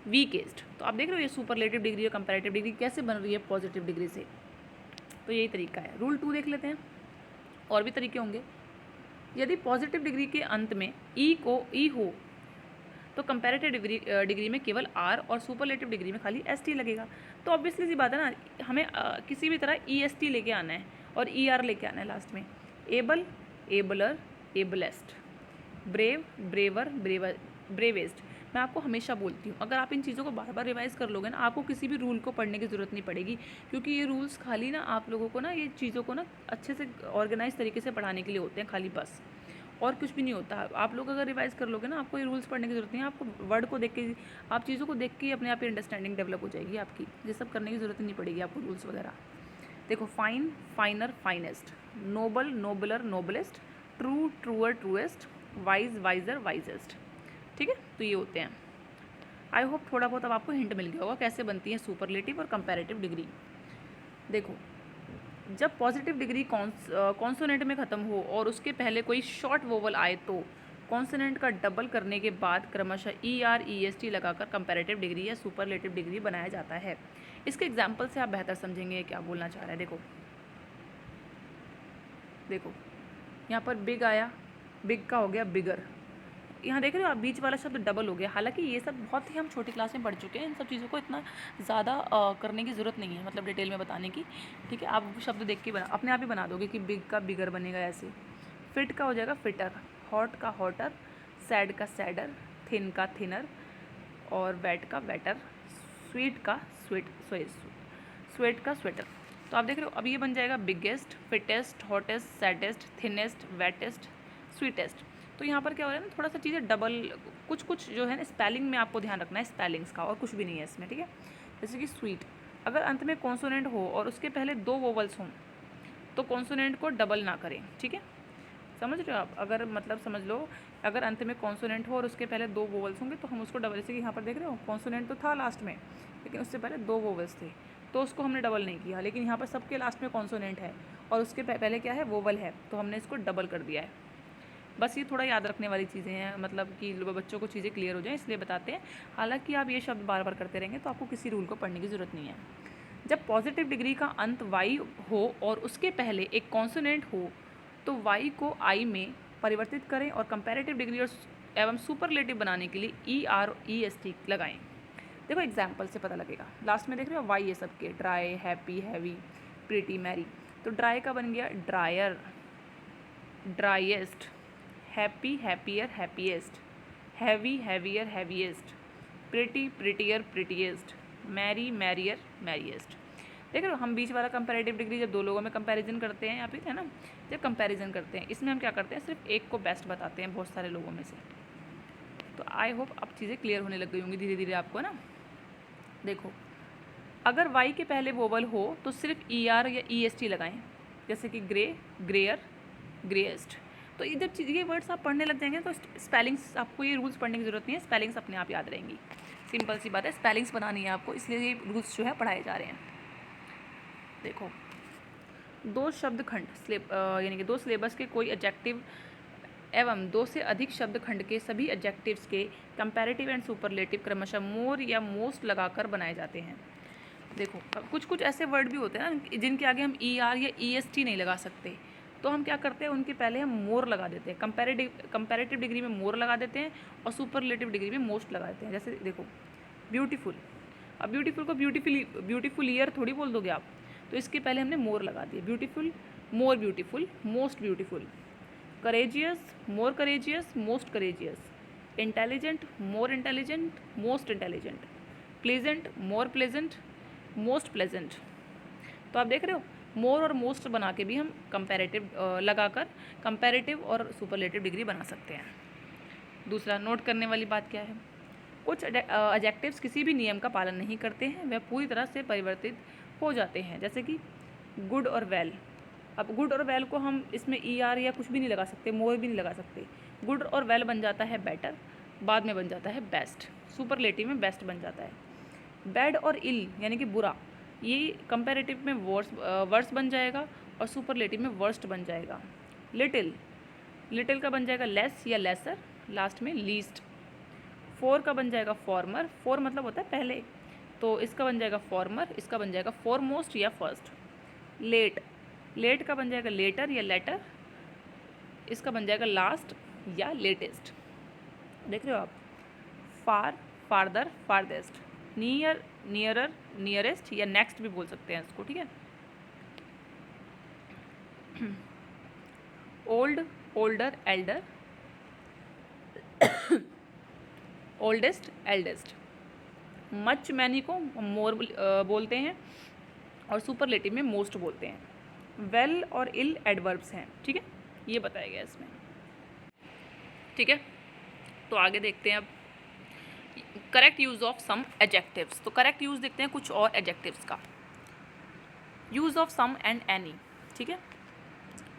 S1: weakest. तो आप देख रहे हो ये सुपरलेटिव डिग्री और कंपैरेटिव डिग्री कैसे बन रही है पॉजिटिव डिग्री से। तो यही तरीका है। रूल 2 देख लेते हैं, और भी तरीके होंगे। यदि पॉजिटिव डिग्री के अंत में ई हो तो कंपैरेटिव डिग्री में केवल R और सुपरलेटिव डिग्री में खाली ST लगेगा। तो ऑब्वियसली सी बात है ना, हमें किसी भी तरह EST लेके आना है और ER लेके आना है लास्ट में। Able, abler, ablest. Brave, braver, bravest. मैं आपको हमेशा बोलती हूँ, अगर आप इन चीज़ों को बार बार रिवाइज कर लोगे ना, आपको किसी भी रूल को पढ़ने की ज़रूरत नहीं पड़ेगी, क्योंकि ये रूल्स खाली ना आप लोगों को ना ये चीज़ों को ना अच्छे से ऑर्गेनाइज तरीके से पढ़ाने के लिए होते हैं खाली, बस और कुछ भी नहीं होता। आप लोग अगर रिवाइज कर लोगे ना, आपको ये रूल्स पढ़ने की जरूरत नहीं है। आपको वर्ड को देख के, आप चीज़ों को देख के अपने आप ही अंडरस्टैंडिंग डेवलप हो जाएगी आपकी। ये सब करने की ज़रूरत नहीं पड़ेगी आपको रूल्स वगैरह। देखो fine, finer, finest. Noble, nobler, noblest. True, truer, truest. Wise, wiser, wisest. ठीक है, तो ये होते हैं। आई होप थोड़ा बहुत अब आपको हिंट मिल गया होगा कैसे बनती है सुपरलेटिव और कंपैरेटिव डिग्री। देखो जब पॉजिटिव डिग्री कॉन्सोनेंट में ख़त्म हो और उसके पहले कोई शॉर्ट वोवल आए तो कॉन्सोनेंट का डबल करने के बाद क्रमशः ER EST लगाकर कंपैरेटिव डिग्री या सुपरलेटिव डिग्री बनाया जाता है। इसके एग्जाम्पल से आप बेहतर समझेंगे क्या बोलना चाह रहा है। देखो यहाँ पर बिग आया, बिग का हो गया बिगर। यहाँ देख रहे हो आप, बीच वाला शब्द डबल हो गया। हालांकि ये सब बहुत ही हम छोटी क्लास में पढ़ चुके हैं, इन सब चीज़ों को इतना ज़्यादा करने की ज़रूरत नहीं है, मतलब डिटेल में बताने की। ठीक है, आप शब्द देख के अपने आप ही बना दोगे कि बिग का बिगर बनेगा ऐसे। फिट का हो जाएगा फिटर, हॉट का हॉटर, सैड का सैडर, थिन का थिनर, और वेट का वेटर, स्वीट का स्वेट का स्वेटर। तो आप देख रहे हो अब ये बन जाएगा biggest, fittest, hottest, saddest, thinnest, wettest, sweetest. तो यहाँ पर क्या हो रहा है ना, थोड़ा सा चीज़ें डबल, कुछ कुछ जो है ना स्पेलिंग में आपको ध्यान रखना है स्पेलिंग्स का, और कुछ भी नहीं है इसमें, ठीक है। जैसे कि स्वीट, अगर अंत में कॉन्सोनेंट हो और उसके पहले 2 वोवल्स हों तो कॉन्सोनेंट को डबल ना करें, ठीक है। समझ रहे हो आप, अगर मतलब समझ लो अगर अंत में कॉन्सोनेंट हो और उसके पहले 2 वोवल्स होंगे तो हम उसको डबल, जैसे कि यहाँ पर देख रहे हो कॉन्सोनेंट तो था लास्ट में लेकिन उससे पहले 2 वोवल्स थे तो उसको हमने डबल नहीं किया, लेकिन यहाँ पर सबके लास्ट में कॉन्सोनेंट है और उसके पहले क्या है, वोवल है, तो हमने इसको डबल कर दिया है। बस ये थोड़ा याद रखने वाली चीज़ें हैं, मतलब कि बच्चों को चीज़ें क्लियर हो जाएं इसलिए बताते हैं। हालांकि आप ये शब्द बार बार करते रहेंगे तो आपको किसी रूल को पढ़ने की ज़रूरत नहीं है। जब पॉजिटिव डिग्री का अंत वाई हो और उसके पहले एक कॉन्सोनेंट हो तो वाई को आई में परिवर्तित करें और कंपैरेटिव डिग्री और एवं सुपरलेटिव बनाने के लिए ER-EST लगाएं। देखो एग्जाम्पल से पता लगेगा, लास्ट में देख रहे हो वाई ये सबके, dry, happy, heavy, pretty, merry. तो ड्राई का बन गया drier, driest, happy, happier, happiest, heavy, heavier, heaviest, pretty, prettier, prettiest, merry, merrier, merriest. देख रहे हो हम बीच वाला कंपैरेटिव डिग्री जब 2 लोगों में कंपैरिजन करते हैं, यहाँ पे है ना, जब कंपैरिजन करते हैं इसमें हम क्या करते हैं, सिर्फ एक को बेस्ट बताते हैं बहुत सारे लोगों में से। तो आई होप अब चीज़ें क्लियर होने लग गई होंगी धीरे धीरे आपको ना। देखो अगर वाई के पहले वोवल हो तो सिर्फ ER या EST लगाएं, जैसे कि ग्रे, ग्रेयर, ग्रेएस्ट। तो ये जब ये वर्ड्स आप पढ़ने लग जाएंगे तो स्पेलिंग्स, आपको ये रूल्स पढ़ने की ज़रूरत नहीं है, स्पेलिंग्स अपने आप याद रहेंगी। सिंपल सी बात है, स्पेलिंग्स बनानी है आपको, इसलिए ये रूल्स जो है पढ़ाए जा रहे हैं। देखो 2 शब्द खंड यानी कि 2 सिलेबस के कोई एडजेक्टिव एवं 2 से अधिक शब्द खंड के सभी एडजेक्टिव्स के कंपैरेटिव एंड सुपरलेटिव क्रमशः मोर या मोस्ट लगाकर बनाए जाते हैं। देखो कुछ कुछ ऐसे वर्ड भी होते हैं ना जिनके आगे हम ER या EST नहीं लगा सकते, तो हम क्या करते हैं, उनके पहले हम मोर लगा देते हैं, कंपैरेटिव डिग्री में मोर लगा देते हैं और सुपरलेटिव डिग्री में मोस्ट लगा देते हैं। जैसे देखो ब्यूटीफुल, अब ब्यूटीफुल को ब्यूटीफुल ईयर थोड़ी बोल दोगे आप, तो इसके पहले हमने मोर लगा दिया, beautiful, more beautiful, most beautiful. Courageous, more courageous, most courageous. Intelligent, more intelligent, most intelligent. Pleasant, more pleasant, most pleasant. तो आप देख रहे हो मोर और मोस्ट बना के भी हम कंपैरेटिव लगाकर कंपैरेटिव और सुपरलेटिव डिग्री बना सकते हैं। दूसरा नोट करने वाली बात क्या है, कुछ एडजेक्टिव्स किसी भी नियम का पालन नहीं करते हैं, वह पूरी तरह से परिवर्तित हो जाते हैं, जैसे कि गुड और वेल। अब गुड और वेल को हम इसमें ER या कुछ भी नहीं लगा सकते, मोर भी नहीं लगा सकते। गुड और वेल बन जाता है बेटर, बाद में बन जाता है बेस्ट, सुपरलेटिव में बेस्ट बन जाता है। बैड और इल यानी कि बुरा, ये कंपैरेटिव में वर्स बन जाएगा और सुपरलेटिव में वर्स्ट बन जाएगा। लिटिल का बन जाएगा लेस या लेसर, लास्ट में लीस्ट। फोर का बन जाएगा फॉर्मर, फोर मतलब होता है पहले, तो इसका बन जाएगा फॉर्मर, इसका बन जाएगा फॉरमोस्ट या फर्स्ट। लेट का बन जाएगा लेटर या लेटर, इसका बन जाएगा लास्ट या लेटेस्ट। देख रहे हो आप, far, farther, farthest. Near, nearer, nearest या नेक्स्ट भी बोल सकते हैं इसको, ठीक है। Old, older, elder, oldest, eldest. Much, many को मोर बोलते हैं और सुपरलेटिव में मोस्ट बोलते हैं। वेल और इल एडवर्ब्स हैं, ठीक है, ये बताया गया इसमें, ठीक है। तो आगे देखते हैं अब correct use of some adjectives. तो करेक्ट यूज़ देखते हैं कुछ और एडजेक्टिव्स का। Use of some and any, ठीक है।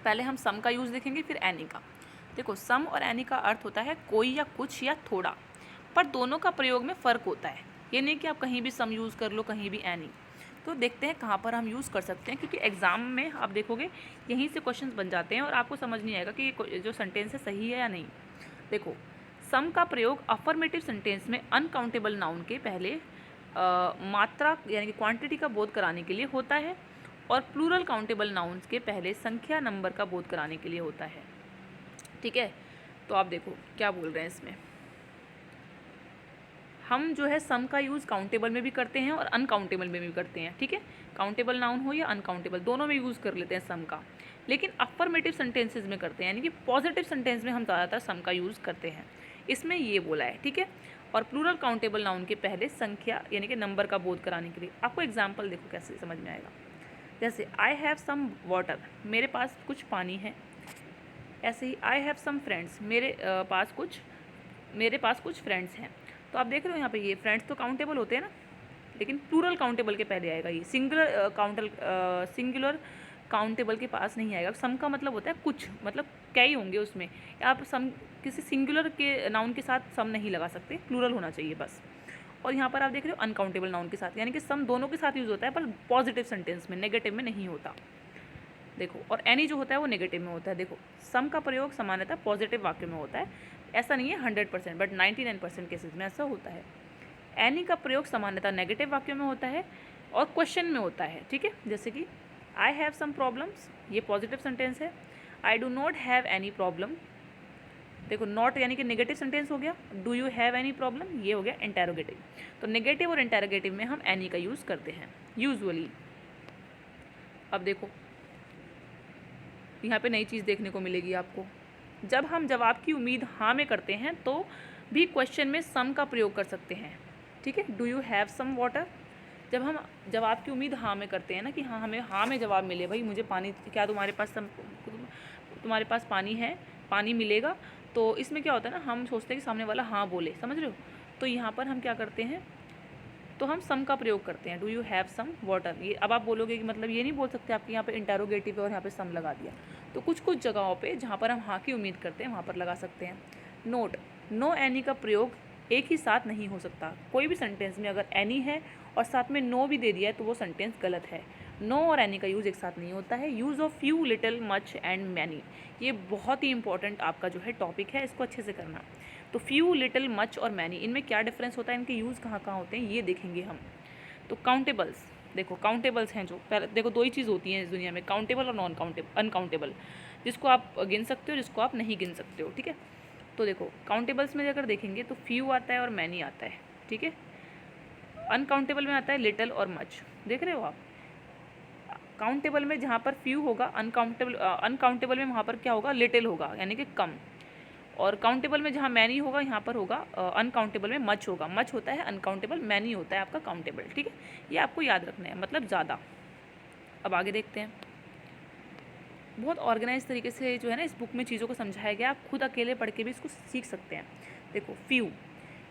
S1: पहले हम सम का यूज़ देखेंगे फिर एनी का। देखो सम और एनी का अर्थ होता है कोई या कुछ या थोड़ा, पर दोनों का प्रयोग में फ़र्क होता है। ये नहीं कि आप कहीं भी सम यूज़ कर लो कहीं भी एनी। तो देखते हैं कहाँ पर हम यूज़ कर सकते हैं, क्योंकि एग्ज़ाम में आप देखोगे यहीं से क्वेश्चंस बन जाते हैं और आपको समझ नहीं आएगा कि ये जो सेंटेंस है सही है या नहीं। देखो सम का प्रयोग अफर्मेटिव सेंटेंस में अनकाउंटेबल नाउन के पहले मात्रा यानी कि क्वांटिटी का बोध कराने के लिए होता है और प्लूरल काउंटेबल नाउन्स के पहले संख्या नंबर का बोध कराने के लिए होता है, ठीक है। तो आप देखो क्या बोल रहे हैं इसमें, हम जो है सम का यूज़ काउंटेबल में भी करते हैं और अनकाउंटेबल में भी करते हैं, ठीक है। काउंटेबल नाउन हो या अनकाउंटेबल दोनों में यूज़ कर लेते हैं सम का, लेकिन अफर्मेटिव सेंटेंसेस में करते हैं, यानी कि पॉजिटिव सेंटेंस में हम ज़्यादातर सम का यूज़ करते हैं। इसमें ये बोला है, ठीक है। और प्लूरल काउंटेबल नाउन के पहले संख्या यानी कि नंबर का बोध कराने के लिए। आपको एग्जाम्पल देखो कैसे समझ में आएगा। जैसे आई हैव सम वाटर, मेरे पास कुछ पानी है। ऐसे ही आई हैव सम फ्रेंड्स, मेरे पास कुछ फ्रेंड्स हैं। तो आप देख रहे हो यहाँ पे ये फ्रेंड्स तो काउंटेबल होते हैं ना, लेकिन प्लूरल काउंटेबल के पहले आएगा ये। सिंगुलर काउंटेबल के पास नहीं आएगा। सम का मतलब होता है कुछ, मतलब कई होंगे उसमें। आप सम किसी सिंगुलर के नाउन के साथ सम नहीं लगा सकते, प्लूरल होना चाहिए बस। और यहाँ पर आप देख रहे हो अनकाउंटेबल नाउन के साथ, यानी कि सम दोनों के साथ यूज़ होता है पर पॉजिटिव सेंटेंस में, नेगेटिव में नहीं होता। देखो, और एनी जो होता है वो नेगेटिव में होता है। देखो, सम का प्रयोग सामान्यतः पॉजिटिव वाक्य में होता है, ऐसा नहीं है 100%, बट 99% केसेस में ऐसा होता है। एनी का प्रयोग सामान्यतः नेगेटिव वाक्यों में होता है और क्वेश्चन में होता है, ठीक है। जैसे कि आई हैव सम प्रॉब्लम्स, ये पॉजिटिव सेंटेंस है। I do not have any problem, देखो नॉट यानी कि नेगेटिव सेंटेंस हो गया। Do you have any problem, ये हो गया इंटेरोगेटिव। तो नेगेटिव और इंटेरोगेटिव में हम एनी का यूज़ करते हैं यूजुअली। अब देखो यहाँ पे नई चीज़ देखने को मिलेगी आपको। जब हम जवाब की उम्मीद हाँ में करते हैं तो भी क्वेश्चन में सम का प्रयोग कर सकते हैं, ठीक है। Do you have some water, जब हम जवाब की उम्मीद हाँ में करते हैं ना कि हाँ हमें हाँ में जवाब मिले, भाई मुझे पानी, क्या तुम्हारे पास पानी है, पानी मिलेगा। तो इसमें क्या होता है ना, हम सोचते हैं कि सामने वाला हाँ बोले, समझ रहे हो। तो यहाँ पर हम क्या करते हैं, तो हम सम का प्रयोग करते हैं। Do you have some water, ये अब आप बोलोगे कि मतलब ये नहीं बोल सकते आपके यहाँ पे इंटेरोगेटिव है और यहाँ पे सम लगा दिया। तो कुछ जगहों पे जहाँ पर हम हाँ की उम्मीद करते हैं वहाँ पर लगा सकते हैं। नोट, नो एनी का प्रयोग एक ही साथ नहीं हो सकता। कोई भी सेंटेंस में अगर एनी है और साथ में नो भी दे दिया है तो वो सेंटेंस गलत है। नो और एनी का यूज़ एक साथ नहीं होता है। Use of few, little, much and many, ये बहुत ही इंपॉर्टेंट आपका जो है टॉपिक है, इसको अच्छे से करना। तो फ्यू, लिटिल, मच और मैनी, इनमें क्या डिफरेंस होता है, इनके यूज़ कहाँ कहाँ होते हैं ये देखेंगे हम। तो काउंटेबल्स, देखो काउंटेबल्स हैं जो पहले, देखो दो ही चीज़ होती हैं इस दुनिया में, काउंटेबल और नॉन काउंटेबल, अनकाउंटेबल, जिसको आप गिन सकते हो, जिसको आप नहीं गिन सकते हो, ठीक है। तो देखो काउंटेबल्स में अगर देखेंगे तो फ्यू आता है और मैनी आता है, ठीक है। अनकाउंटेबल में आता है लिटिल और मच, देख रहे हो आप। काउंटेबल में जहाँ पर फ्यू होगा, अनकाउंटेबल में वहाँ पर क्या होगा, लिटिल होगा यानी कि कम। और काउंटेबल में जहाँ मैनी होगा यहाँ पर होगा, अनकाउंटेबल में मच होगा। मच होता है अनकाउंटेबल, मैनी होता है आपका काउंटेबल, ठीक है। ये आपको याद रखना है, मतलब ज़्यादा। अब आगे देखते हैं। बहुत ऑर्गेनाइज तरीके से जो है ना इस बुक में चीज़ों को समझाया गया, आप खुद अकेले पढ़ के भी इसको सीख सकते हैं। देखो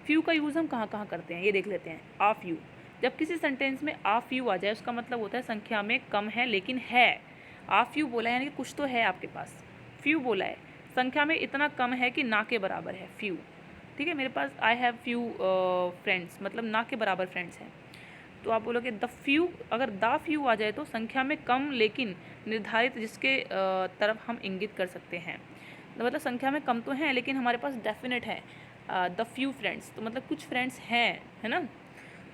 S1: फ्यू का यूज़ हम कहाँ कहाँ करते हैं ये देख लेते हैं। आ फ्यू, जब किसी सेंटेंस में आ फ्यू आ जाए उसका मतलब होता है संख्या में कम है लेकिन है। आ फ्यू बोला है यानी कि कुछ तो है आपके पास। फ्यू बोला है संख्या में इतना कम है कि ना के बराबर है, फ्यू, ठीक है। मेरे पास आई हैव फ्यू फ्रेंड्स, मतलब ना के बराबर फ्रेंड्स हैं। तो आप बोलोगे द फ्यू, अगर द फ्यू आ जाए तो संख्या में कम लेकिन निर्धारित जिसके तरफ हम इंगित कर सकते हैं। तो मतलब संख्या में कम तो हैं लेकिन हमारे पास डेफिनेट है द फ्यू फ्रेंड्स, तो मतलब कुछ फ्रेंड्स हैं, है ना।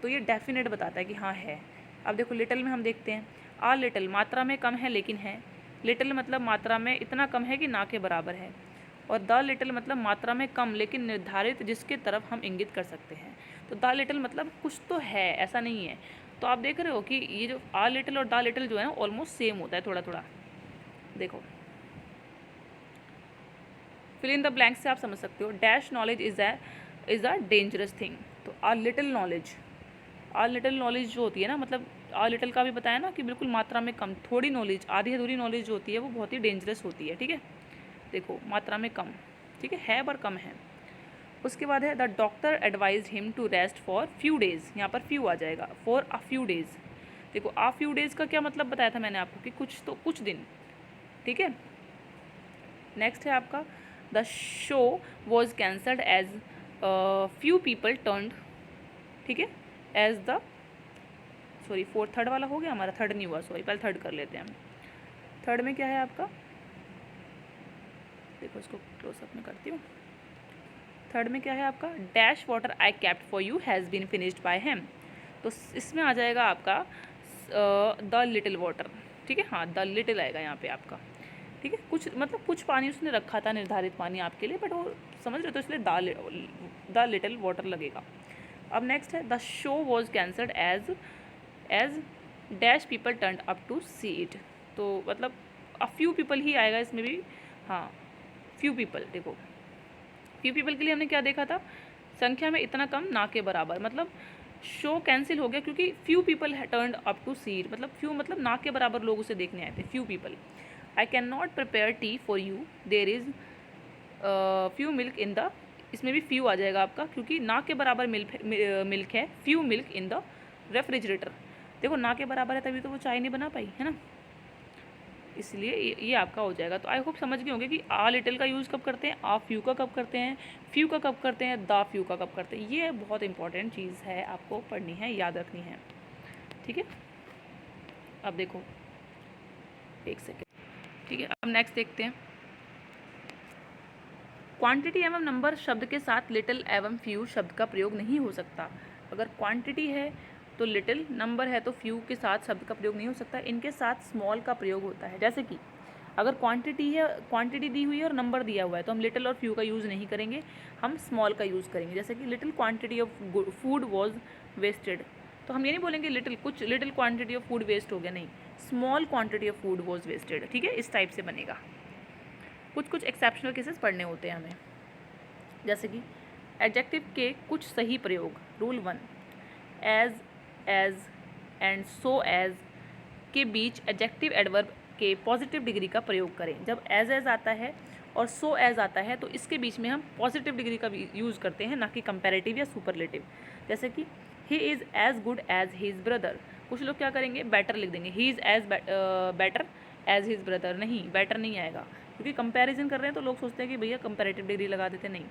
S1: तो ये डेफिनेट बताता है कि हाँ है। अब देखो लिटिल में हम देखते हैं, आ लिटिल मात्रा में कम है लेकिन है। लिटिल मतलब मात्रा में इतना कम है कि ना के बराबर है। और द लिटिल मतलब मात्रा में कम लेकिन निर्धारित जिसके तरफ हम इंगित कर सकते हैं। तो द लिटिल मतलब कुछ तो है, ऐसा नहीं है। तो आप देख रहे हो कि ये जो आ लिटिल और द लिटिल जो है ना ऑलमोस्ट सेम होता है थोड़ा थोड़ा। देखो फिल इन द ब्लैंक से आप समझ सकते हो। Dash knowledge is a dangerous thing. तो आ लिटिल नॉलेज जो होती है ना, मतलब आ लिटिल का भी बताया ना कि बिल्कुल मात्रा में कम, थोड़ी नॉलेज, आधी अधूरी नॉलेज जो होती है वो बहुत ही डेंजरस होती है, ठीक है। देखो मात्रा में कम, ठीक है पर कम है। उसके बाद है the doctor advise him to rest for few days, यहाँ पर फ्यू आ जाएगा, फॉर अ फ्यू डेज़। देखो आ फ्यू डेज़ का क्या मतलब बताया था मैंने आपको कि कुछ दिन, ठीक है। नेक्स्ट है आपका the show was cancelled as few people turned, ठीक है, एज द थर्ड वाला हो गया हमारा, थर्ड नहीं हुआ, सॉरी पहले थर्ड कर लेते हैं हम। थर्ड में क्या है आपका, देखो इसको क्लोजअप में करती हूँ। थर्ड में क्या है आपका, dash water I kept for you has been finished by him. तो इसमें आ जाएगा आपका द लिटिल वाटर, ठीक है। हाँ द लिटिल आएगा यहाँ पे आपका, ठीक है। कुछ पानी उसने रखा था निर्धारित पानी आपके लिए, बट वो समझ रहे तो इसलिए द लिटिल वाटर लगेगा। अब नेक्स्ट है the show was cancelled as dash people turned up to see it. तो मतलब अ फ्यू पीपल ही आएगा इसमें भी, हाँ फ्यू पीपल। देखो फ्यू पीपल के लिए हमने क्या देखा था, संख्या में इतना कम ना के बराबर, मतलब शो कैंसिल हो गया क्योंकि few people turned up to see it, मतलब फ्यू मतलब ना के बराबर लोग उसे देखने आए थे, few people. I can not prepare tea for you, there is few milk in the, इसमें भी फ्यू आ जाएगा आपका क्योंकि ना के बराबर मिल्क है, few milk in the refrigerator. देखो ना के बराबर है तभी तो वो चाय नहीं बना पाई है ना, इसलिए ये आपका हो जाएगा। तो आई होप समझ गए होंगे कि आ लिटिल का यूज़ कब करते हैं, आ फ्यू का कब करते हैं, फ्यू का कब करते हैं, दा फ्यू का कब करते हैं। ये बहुत इंपॉर्टेंट चीज़ है, आपको पढ़नी है, याद रखनी है, ठीक है। अब देखो एक सेकेंड, ठीक है। अब नेक्स्ट देखते हैं, क्वांटिटी एवं नंबर शब्द के साथ लिटिल एवं फ्यू शब्द का प्रयोग नहीं हो सकता। अगर क्वांटिटी है तो लिटिल, नंबर है तो फ्यू के साथ शब्द का प्रयोग नहीं हो सकता, इनके साथ स्मॉल का प्रयोग होता है। जैसे कि अगर क्वांटिटी है, क्वांटिटी दी हुई है और नंबर दिया हुआ है तो हम लिटिल और फ्यू का यूज़ नहीं करेंगे, हम स्मॉल का यूज़ करेंगे। जैसे कि little quantity of food was wasted, तो हम ये नहीं बोलेंगे लिटिल, कुछ little quantity of food waste हो गया, नहीं, small quantity of food was wasted, ठीक है, इस टाइप से बनेगा। कुछ कुछ एक्सेप्शनल केसेस पढ़ने होते हैं हमें, जैसे कि एडजेक्टिव के कुछ सही प्रयोग। Rule 1, as, and so as के बीच एडजेक्टिव एडवर्ब के पॉजिटिव डिग्री का प्रयोग करें। जब एज आता है और सो एज आता है तो इसके बीच में हम पॉजिटिव डिग्री का यूज़ करते हैं, ना कि कंपैरेटिव या सुपरलेटिव। जैसे कि he is as good as his brother, कुछ लोग क्या करेंगे, बेटर लिख देंगे, he is as better as his brother, नहीं, बेटर नहीं आएगा क्योंकि कंपैरिजन कर रहे हैं तो लोग सोचते हैं कि भैया कंपैरेटिव डिग्री लगा देते, नहीं,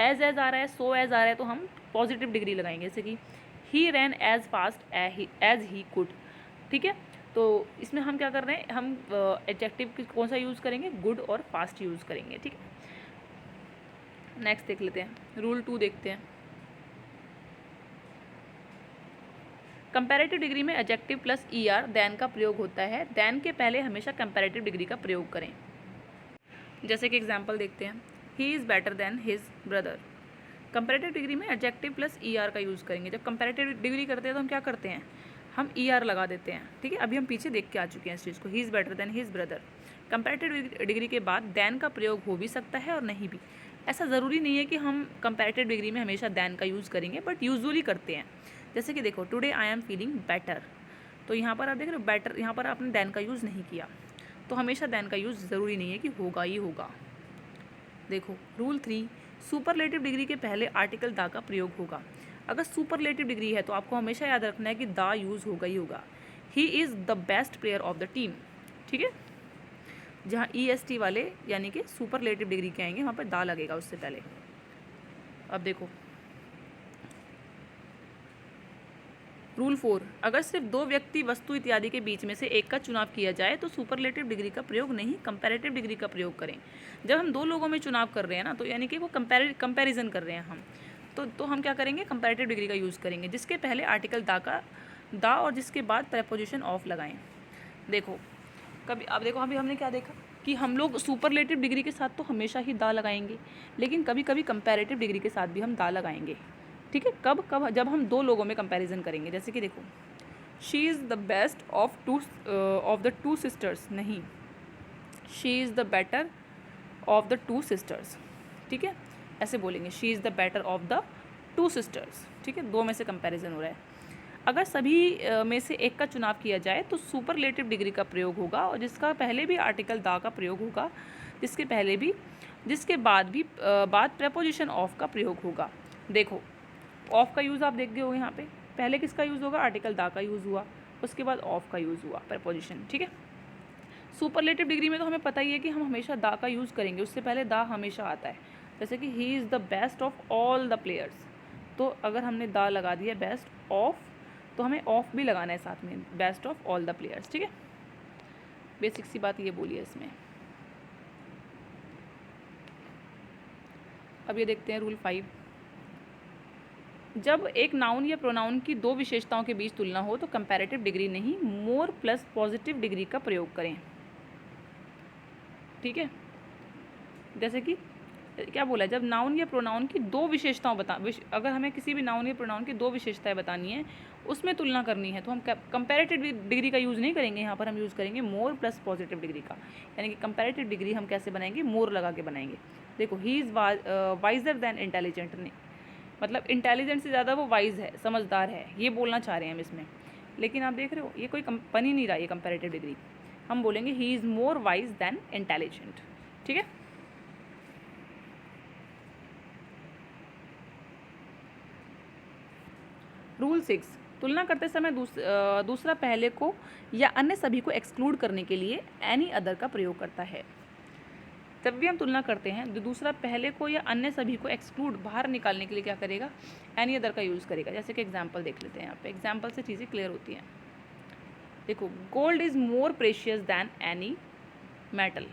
S1: एज आ रहा है, सो एज आ रहा है तो हम पॉजिटिव डिग्री लगाएंगे। जैसे कि he ran as fast as he could, ठीक है। तो इसमें हम क्या कर रहे हैं, हम एडजेक्टिव कौन सा यूज़ करेंगे, गुड और फास्ट यूज़ करेंगे, ठीक है। नेक्स्ट देख लेते हैं, रूल 2 देखते हैं। कंपैरेटिव डिग्री में एडजेक्टिव प्लस ER देन का प्रयोग होता है, देन के पहले हमेशा कंपैरेटिव डिग्री का प्रयोग करें। जैसे कि एग्जांपल देखते हैं, he is better than his brother. Comparative degree में एडजेक्टिव प्लस ER का यूज़ करेंगे। जब कंपैरेटिव डिग्री करते हैं तो हम क्या करते हैं, हम ER लगा देते हैं, ठीक है। अभी हम पीछे देख के आ चुके हैं इस चीज़ को, he is better than his brother. Comparative degree के बाद देन का प्रयोग हो भी सकता है और नहीं भी, ऐसा ज़रूरी नहीं है कि हम कंपैरेटिव डिग्री में हमेशा देन का यूज़ करेंगे, बट यूजुअली करते हैं। जैसे कि देखो, today I am feeling better, तो यहाँ पर आप देख रहे हो बेटर, यहाँ पर आपने देन का यूज़ नहीं किया, तो हमेशा देन का यूज़ ज़रूरी नहीं है कि होगा ही होगा। देखो रूल 3, सुपरलेटिव डिग्री के पहले आर्टिकल दा का प्रयोग होगा। अगर सुपरलेटिव डिग्री है तो आपको हमेशा याद रखना है कि दा यूज़ होगा ही होगा। He is the best player of the team, ठीक है। जहाँ EST वाले यानी कि सुपरलेटिव डिग्री के आएंगे वहाँ पर दा लगेगा उससे पहले। अब देखो रूल 4, अगर सिर्फ 2 व्यक्ति, वस्तु इत्यादि के बीच में से एक का चुनाव किया जाए तो सुपरलेटिव डिग्री का प्रयोग नहीं, कंपैरेटिव डिग्री का प्रयोग करें। जब हम 2 लोगों में चुनाव कर रहे हैं ना, तो यानी कि वो कंपैरिजन कर रहे हैं हम, तो हम क्या करेंगे, कंपैरेटिव डिग्री का यूज़ करेंगे, जिसके पहले आर्टिकल दा और जिसके बाद प्रेपोजिशन ऑफ लगाएं। देखो कभी, अब देखो अभी हमने क्या देखा कि हम लोग सुपरलेटिव डिग्री के साथ तो हमेशा ही दा लगाएंगे, लेकिन कभी कभी कंपैरेटिव डिग्री के साथ भी हम दा लगाएंगे, ठीक है। कब, जब हम 2 लोगों में कंपैरिजन करेंगे। जैसे कि देखो, she is the best of the two sisters, नहीं, she is the better of the two sisters, ठीक है, ऐसे बोलेंगे, she is the better of the two sisters, ठीक है, 2 में से कंपैरिजन हो रहा है। अगर सभी में से एक का चुनाव किया जाए तो सुपरलेटिव डिग्री का प्रयोग होगा और जिसका पहले भी आर्टिकल दा का प्रयोग होगा, जिसके बाद प्रेपोजिशन ऑफ का प्रयोग होगा। देखो ऑफ का यूज़ आप देख गए हो, यहाँ पे पहले किसका यूज़ होगा, आर्टिकल दा का यूज़ हुआ, उसके बाद ऑफ का यूज़ हुआ, प्रेपोजिशन, ठीक है। सुपरलेटिव डिग्री में तो हमें पता ही है कि हम हमेशा दा का यूज़ करेंगे, उससे पहले दा हमेशा आता है। जैसे कि he is the best of all the players, तो अगर हमने दा लगा दिया बेस्ट ऑफ, तो हमें ऑफ भी लगाना है साथ में, best of all the players, ठीक है। बेसिक सी बात ये बोली है इसमें। अब ये देखते हैं रूल 5, जब एक नाउन या प्रोनाउन की 2 विशेषताओं के बीच तुलना हो तो कंपैरेटिव डिग्री नहीं, मोर प्लस पॉजिटिव डिग्री का प्रयोग करें, ठीक है। जैसे कि क्या बोला है, जब नाउन या प्रोनाउन की 2 विशेषताओं अगर हमें किसी भी नाउन या प्रोनाउन की 2 विशेषताएं बतानी है, उसमें तुलना करनी है, तो हम कंपैरेटिव डिग्री का यूज़ नहीं करेंगे, यहाँ पर हम यूज़ करेंगे मोर प्लस पॉजिटिव डिग्री का। यानी कि कंपैरेटिव डिग्री हम कैसे बनाएंगे, मोर लगा के बनाएंगे। देखो, he is wiser than intelligent, मतलब इंटेलिजेंट से ज़्यादा वो वाइज है, समझदार है, ये बोलना चाह रहे हैं हम इसमें। लेकिन आप देख रहे हो ये कोई बन ही नहीं रहा ये कंपैरेटिव डिग्री। हम बोलेंगे he is more wise than intelligent. ठीक है। रूल 6, तुलना करते समय दूसरा पहले को या अन्य सभी को एक्सक्लूड करने के लिए एनी अदर का प्रयोग करता है। जब भी हम तुलना करते हैं तो दूसरा पहले को या अन्य सभी को एक्सक्लूड बाहर निकालने के लिए क्या करेगा, एनी अदर का यूज़ करेगा। जैसे कि एग्जाम्पल देख लेते हैं यहाँ पे, एग्जाम्पल से चीज़ें क्लियर होती हैं। देखो, gold is more precious than any metal,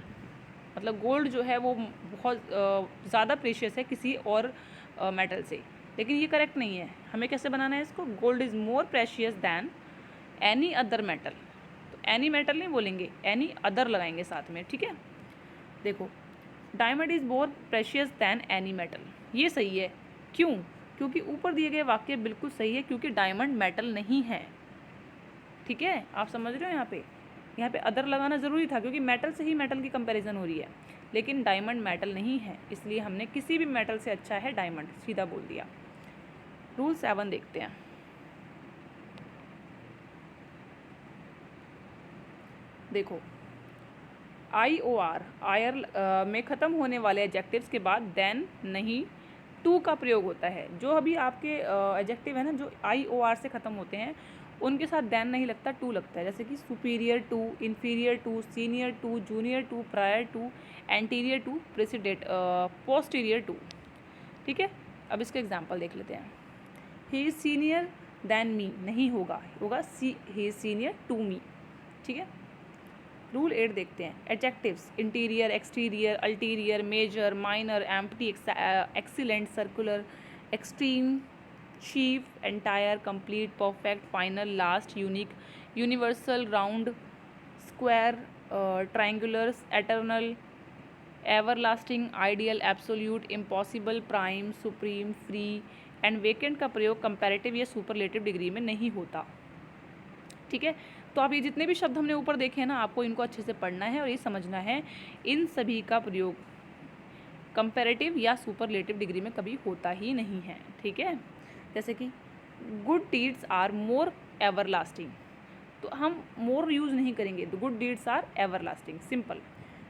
S1: मतलब गोल्ड जो है वो बहुत ज़्यादा प्रेशियस है किसी और मेटल से। लेकिन ये करेक्ट नहीं है। हमें कैसे बनाना है इसको, gold is more precious than any other metal. तो एनी मेटल नहीं बोलेंगे, एनी अदर लगाएंगे साथ में। ठीक है। देखो, diamond is more precious than any metal, ये सही है। क्यों? क्योंकि ऊपर दिए गए वाक्य बिल्कुल सही है, क्योंकि डायमंड मेटल नहीं है। ठीक है, आप समझ रहे हो। यहाँ पे अदर लगाना ज़रूरी था, क्योंकि मेटल से ही मेटल की कंपैरिजन हो रही है। लेकिन डायमंड मेटल नहीं है, इसलिए हमने किसी भी मेटल से अच्छा है डायमंड, सीधा बोल दिया। रूल 7 देखते हैं। देखो, IOR आयर में ख़त्म होने वाले एडजेक्टिव्स के बाद देन नहीं टू का प्रयोग होता है। जो अभी आपके एडजेक्टिव है ना जो IOR से ख़त्म होते हैं, उनके साथ देन नहीं लगता, टू लगता है। जैसे कि superior to, inferior to, senior to, junior to, prior to, anterior to, president posterior to. ठीक है। अब इसका एग्जाम्पल देख लेते हैं। He is senior than me, नहीं होगा, होगा he is senior to me. ठीक है। रूल 8 देखते हैं। Adjectives, interior, exterior, ulterior, major, minor, empty, excellent, circular, extreme, chief, entire, complete, perfect, final, last, unique, universal, round, square, triangular, eternal, everlasting, ideal, absolute, impossible, prime, supreme, free and vacant का प्रयोग comparative या superlative degree में नहीं होता। ठीक है। तो आप ये जितने भी शब्द हमने ऊपर देखे हैं ना, आपको इनको अच्छे से पढ़ना है और ये समझना है, इन सभी का प्रयोग कंपैरेटिव या सुपरलेटिव डिग्री में कभी होता ही नहीं है। ठीक है। जैसे कि good deeds are more everlasting, तो हम मोर यूज़ नहीं करेंगे, the good deeds are everlasting, simple.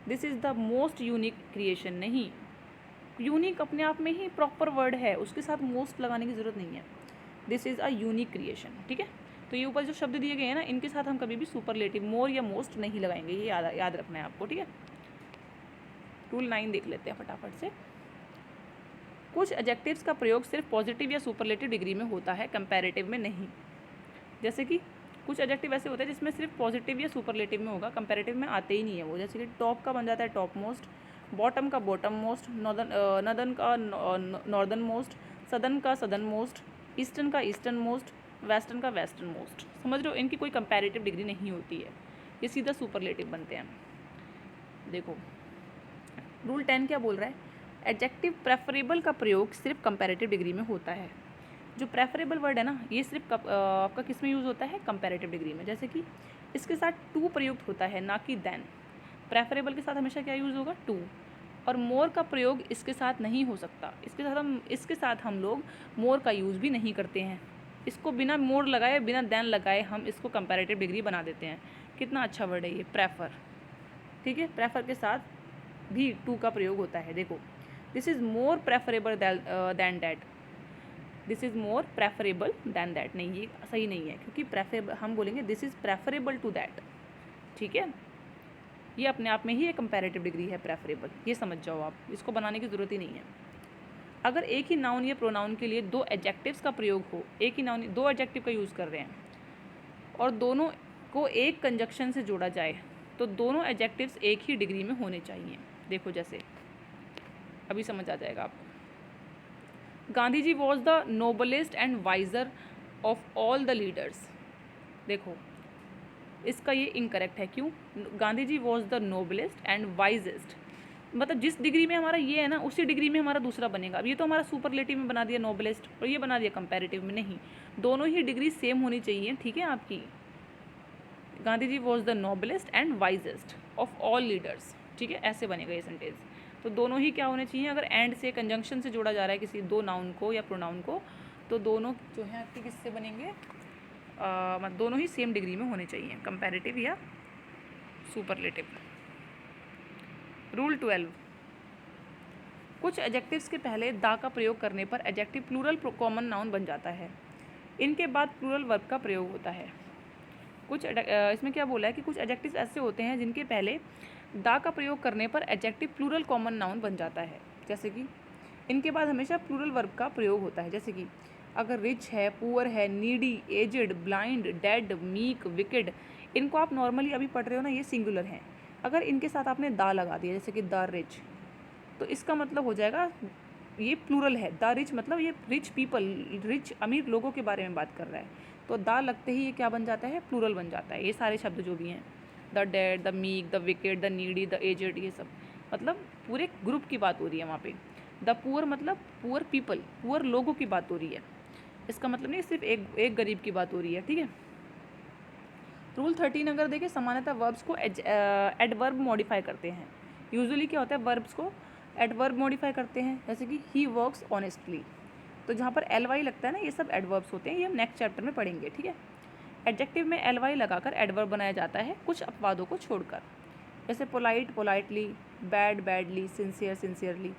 S1: This is the most unique creation, नहीं, यूनिक अपने आप में ही प्रॉपर वर्ड है, उसके साथ मोस्ट लगाने की ज़रूरत नहीं है। This is a unique creation. ठीक है। तो ये ऊपर जो शब्द दिए गए हैं ना, इनके साथ हम कभी भी सुपरलेटिव, मोर या मोस्ट नहीं लगाएंगे, ये याद रखना है आपको। ठीक है। रूल 9 देख लेते हैं फटाफट से। कुछ एडजेक्टिव्स का प्रयोग सिर्फ पॉजिटिव या सुपरलेटिव डिग्री में होता है, कंपैरेटिव में नहीं। जैसे कि कुछ एडजेक्टिव ऐसे होते हैं जिसमें सिर्फ पॉजिटिव या सुपरलेटिव में होगा, कंपैरेटिव में आते ही नहीं है वो। जैसे कि टॉप का बन जाता है टॉप मोस्ट, बॉटम का बॉटम मोस्ट, नॉर्दर्न का नॉर्दर्न मोस्ट, सदर्न का सदर्न मोस्ट, ईस्टर्न का ईस्टर्न मोस्ट, वेस्टर्न का वेस्टर्न मोस्ट। समझ रहे हो, इनकी कोई कंपैरेटिव डिग्री नहीं होती है, ये सीधा सुपरलेटिव बनते हैं। देखो, रूल 10 क्या बोल रहा है, एडजेक्टिव प्रेफरेबल का प्रयोग सिर्फ कंपैरेटिव डिग्री में होता है। जो प्रेफरेबल वर्ड है ना, ये सिर्फ आपका किस में यूज़ होता है, कंपैरेटिव डिग्री में। जैसे कि इसके साथ टू प्रयुक्त होता है, ना कि देन। प्रेफरेबल के साथ हमेशा क्या यूज़ होगा, टू। और मोर का प्रयोग इसके साथ नहीं हो सकता, इसके साथ हम लोग मोर का यूज़ भी नहीं करते हैं। इसको बिना मोर लगाए, बिना देन लगाए हम इसको कंपैरेटिव डिग्री बना देते हैं। कितना अच्छा वर्ड है ये, प्रेफर। ठीक है। प्रेफर के साथ भी टू का प्रयोग होता है। देखो, this is more preferable than that, this is more preferable than that, नहीं, ये सही नहीं है, क्योंकि प्रेफरेबल हम बोलेंगे this is preferable to that. ठीक है। ये अपने आप में ही एक कंपैरेटिव डिग्री है, प्रेफरेबल, ये समझ जाओ आप, इसको बनाने की ज़रूरत ही नहीं है। अगर एक ही नाउन या प्रोनाउन के लिए दो एडजेक्टिव्स का प्रयोग हो, एक ही नाउन दो एडजेक्टिव का यूज़ कर रहे हैं और दोनों को एक कंजक्शन से जोड़ा जाए, तो दोनों एडजेक्टिव्स एक ही डिग्री में होने चाहिए। देखो, जैसे अभी समझ आ जाएगा आपको। Gandhi ji was the noblest and wiser of all the leaders. देखो, इसका ये इनकरेक्ट है। क्यों? Gandhi ji was the noblest and wisest, मतलब जिस डिग्री में हमारा ये है ना, उसी डिग्री में हमारा दूसरा बनेगा। अब ये तो हमारा सुपरलेटिव में बना दिया नोबलेस्ट, और ये बना दिया कंपैरेटिव में। नहीं, दोनों ही डिग्री सेम होनी चाहिए। ठीक है आपकी। Gandhi ji was the noblest and wisest of all leaders. ठीक है, ऐसे बनेगा ये सेंटेंस। तो दोनों ही क्या होने चाहिए, अगर एंड से कंजंक्शन से जोड़ा जा रहा है किसी दो नाउन को या प्रोनाउन को, तो दोनों जो हैं आपके किससे बनेंगे, मतलब दोनों ही सेम डिग्री में होने चाहिए, कंपैरेटिव या सुपरलेटिव। रूल 12, कुछ एडजेक्टिव्स के पहले दा का प्रयोग करने पर एडजेक्टिव प्लूरल कॉमन नाउन बन जाता है। इनके बाद प्लूरल वर्ब का प्रयोग होता है। कुछ इसमें क्या बोला है कि कुछ एडजेक्टिव्स ऐसे होते हैं जिनके पहले दा का प्रयोग करने पर एडजेक्टिव प्लूरल कॉमन नाउन बन जाता है। जैसे कि इनके बाद हमेशा प्लूरल वर्ब का प्रयोग होता है। जैसे कि अगर रिच है, पुअर है, needy, aged, blind, dead, meek, wicked, इनको आप नॉर्मली अभी पढ़ रहे हो ना, ये सिंगुलर हैं। अगर इनके साथ आपने दा लगा दिया, जैसे कि द रिच, तो इसका मतलब हो जाएगा ये प्लूरल है। द रिच मतलब ये रिच पीपल, रिच अमीर लोगों के बारे में बात कर रहा है। तो दा लगते ही ये क्या बन जाता है, प्लूरल बन जाता है। ये सारे शब्द जो भी हैं, the dead, the meek, the wicked, the needy, the aged, ये सब मतलब पूरे ग्रुप की बात हो रही है वहाँ पे। द पुअर मतलब पुअर पीपल, पुअर लोगों की बात हो रही है। इसका मतलब नहीं सिर्फ एक गरीब की बात हो रही है, ठीक है। रूल 13 अगर देखें, सामान्यतः वर्ब्स को एडवर्ब मॉडिफाई करते हैं। यूजुअली क्या होता है, वर्ब्स को एडवर्ब मॉडिफाई करते हैं। जैसे कि ही वर्क्स ऑनेस्टली, तो जहाँ पर एल वाई लगता है ना, ये सब एडवर्ब्स होते हैं। ये हम नेक्स्ट चैप्टर में पढ़ेंगे, ठीक है। एडजेक्टिव में एल वाई लगाकर एडवर्ब बनाया जाता है कुछ अपवादों को छोड़कर। जैसे polite, politely, bad, badly, sincere, sincerely,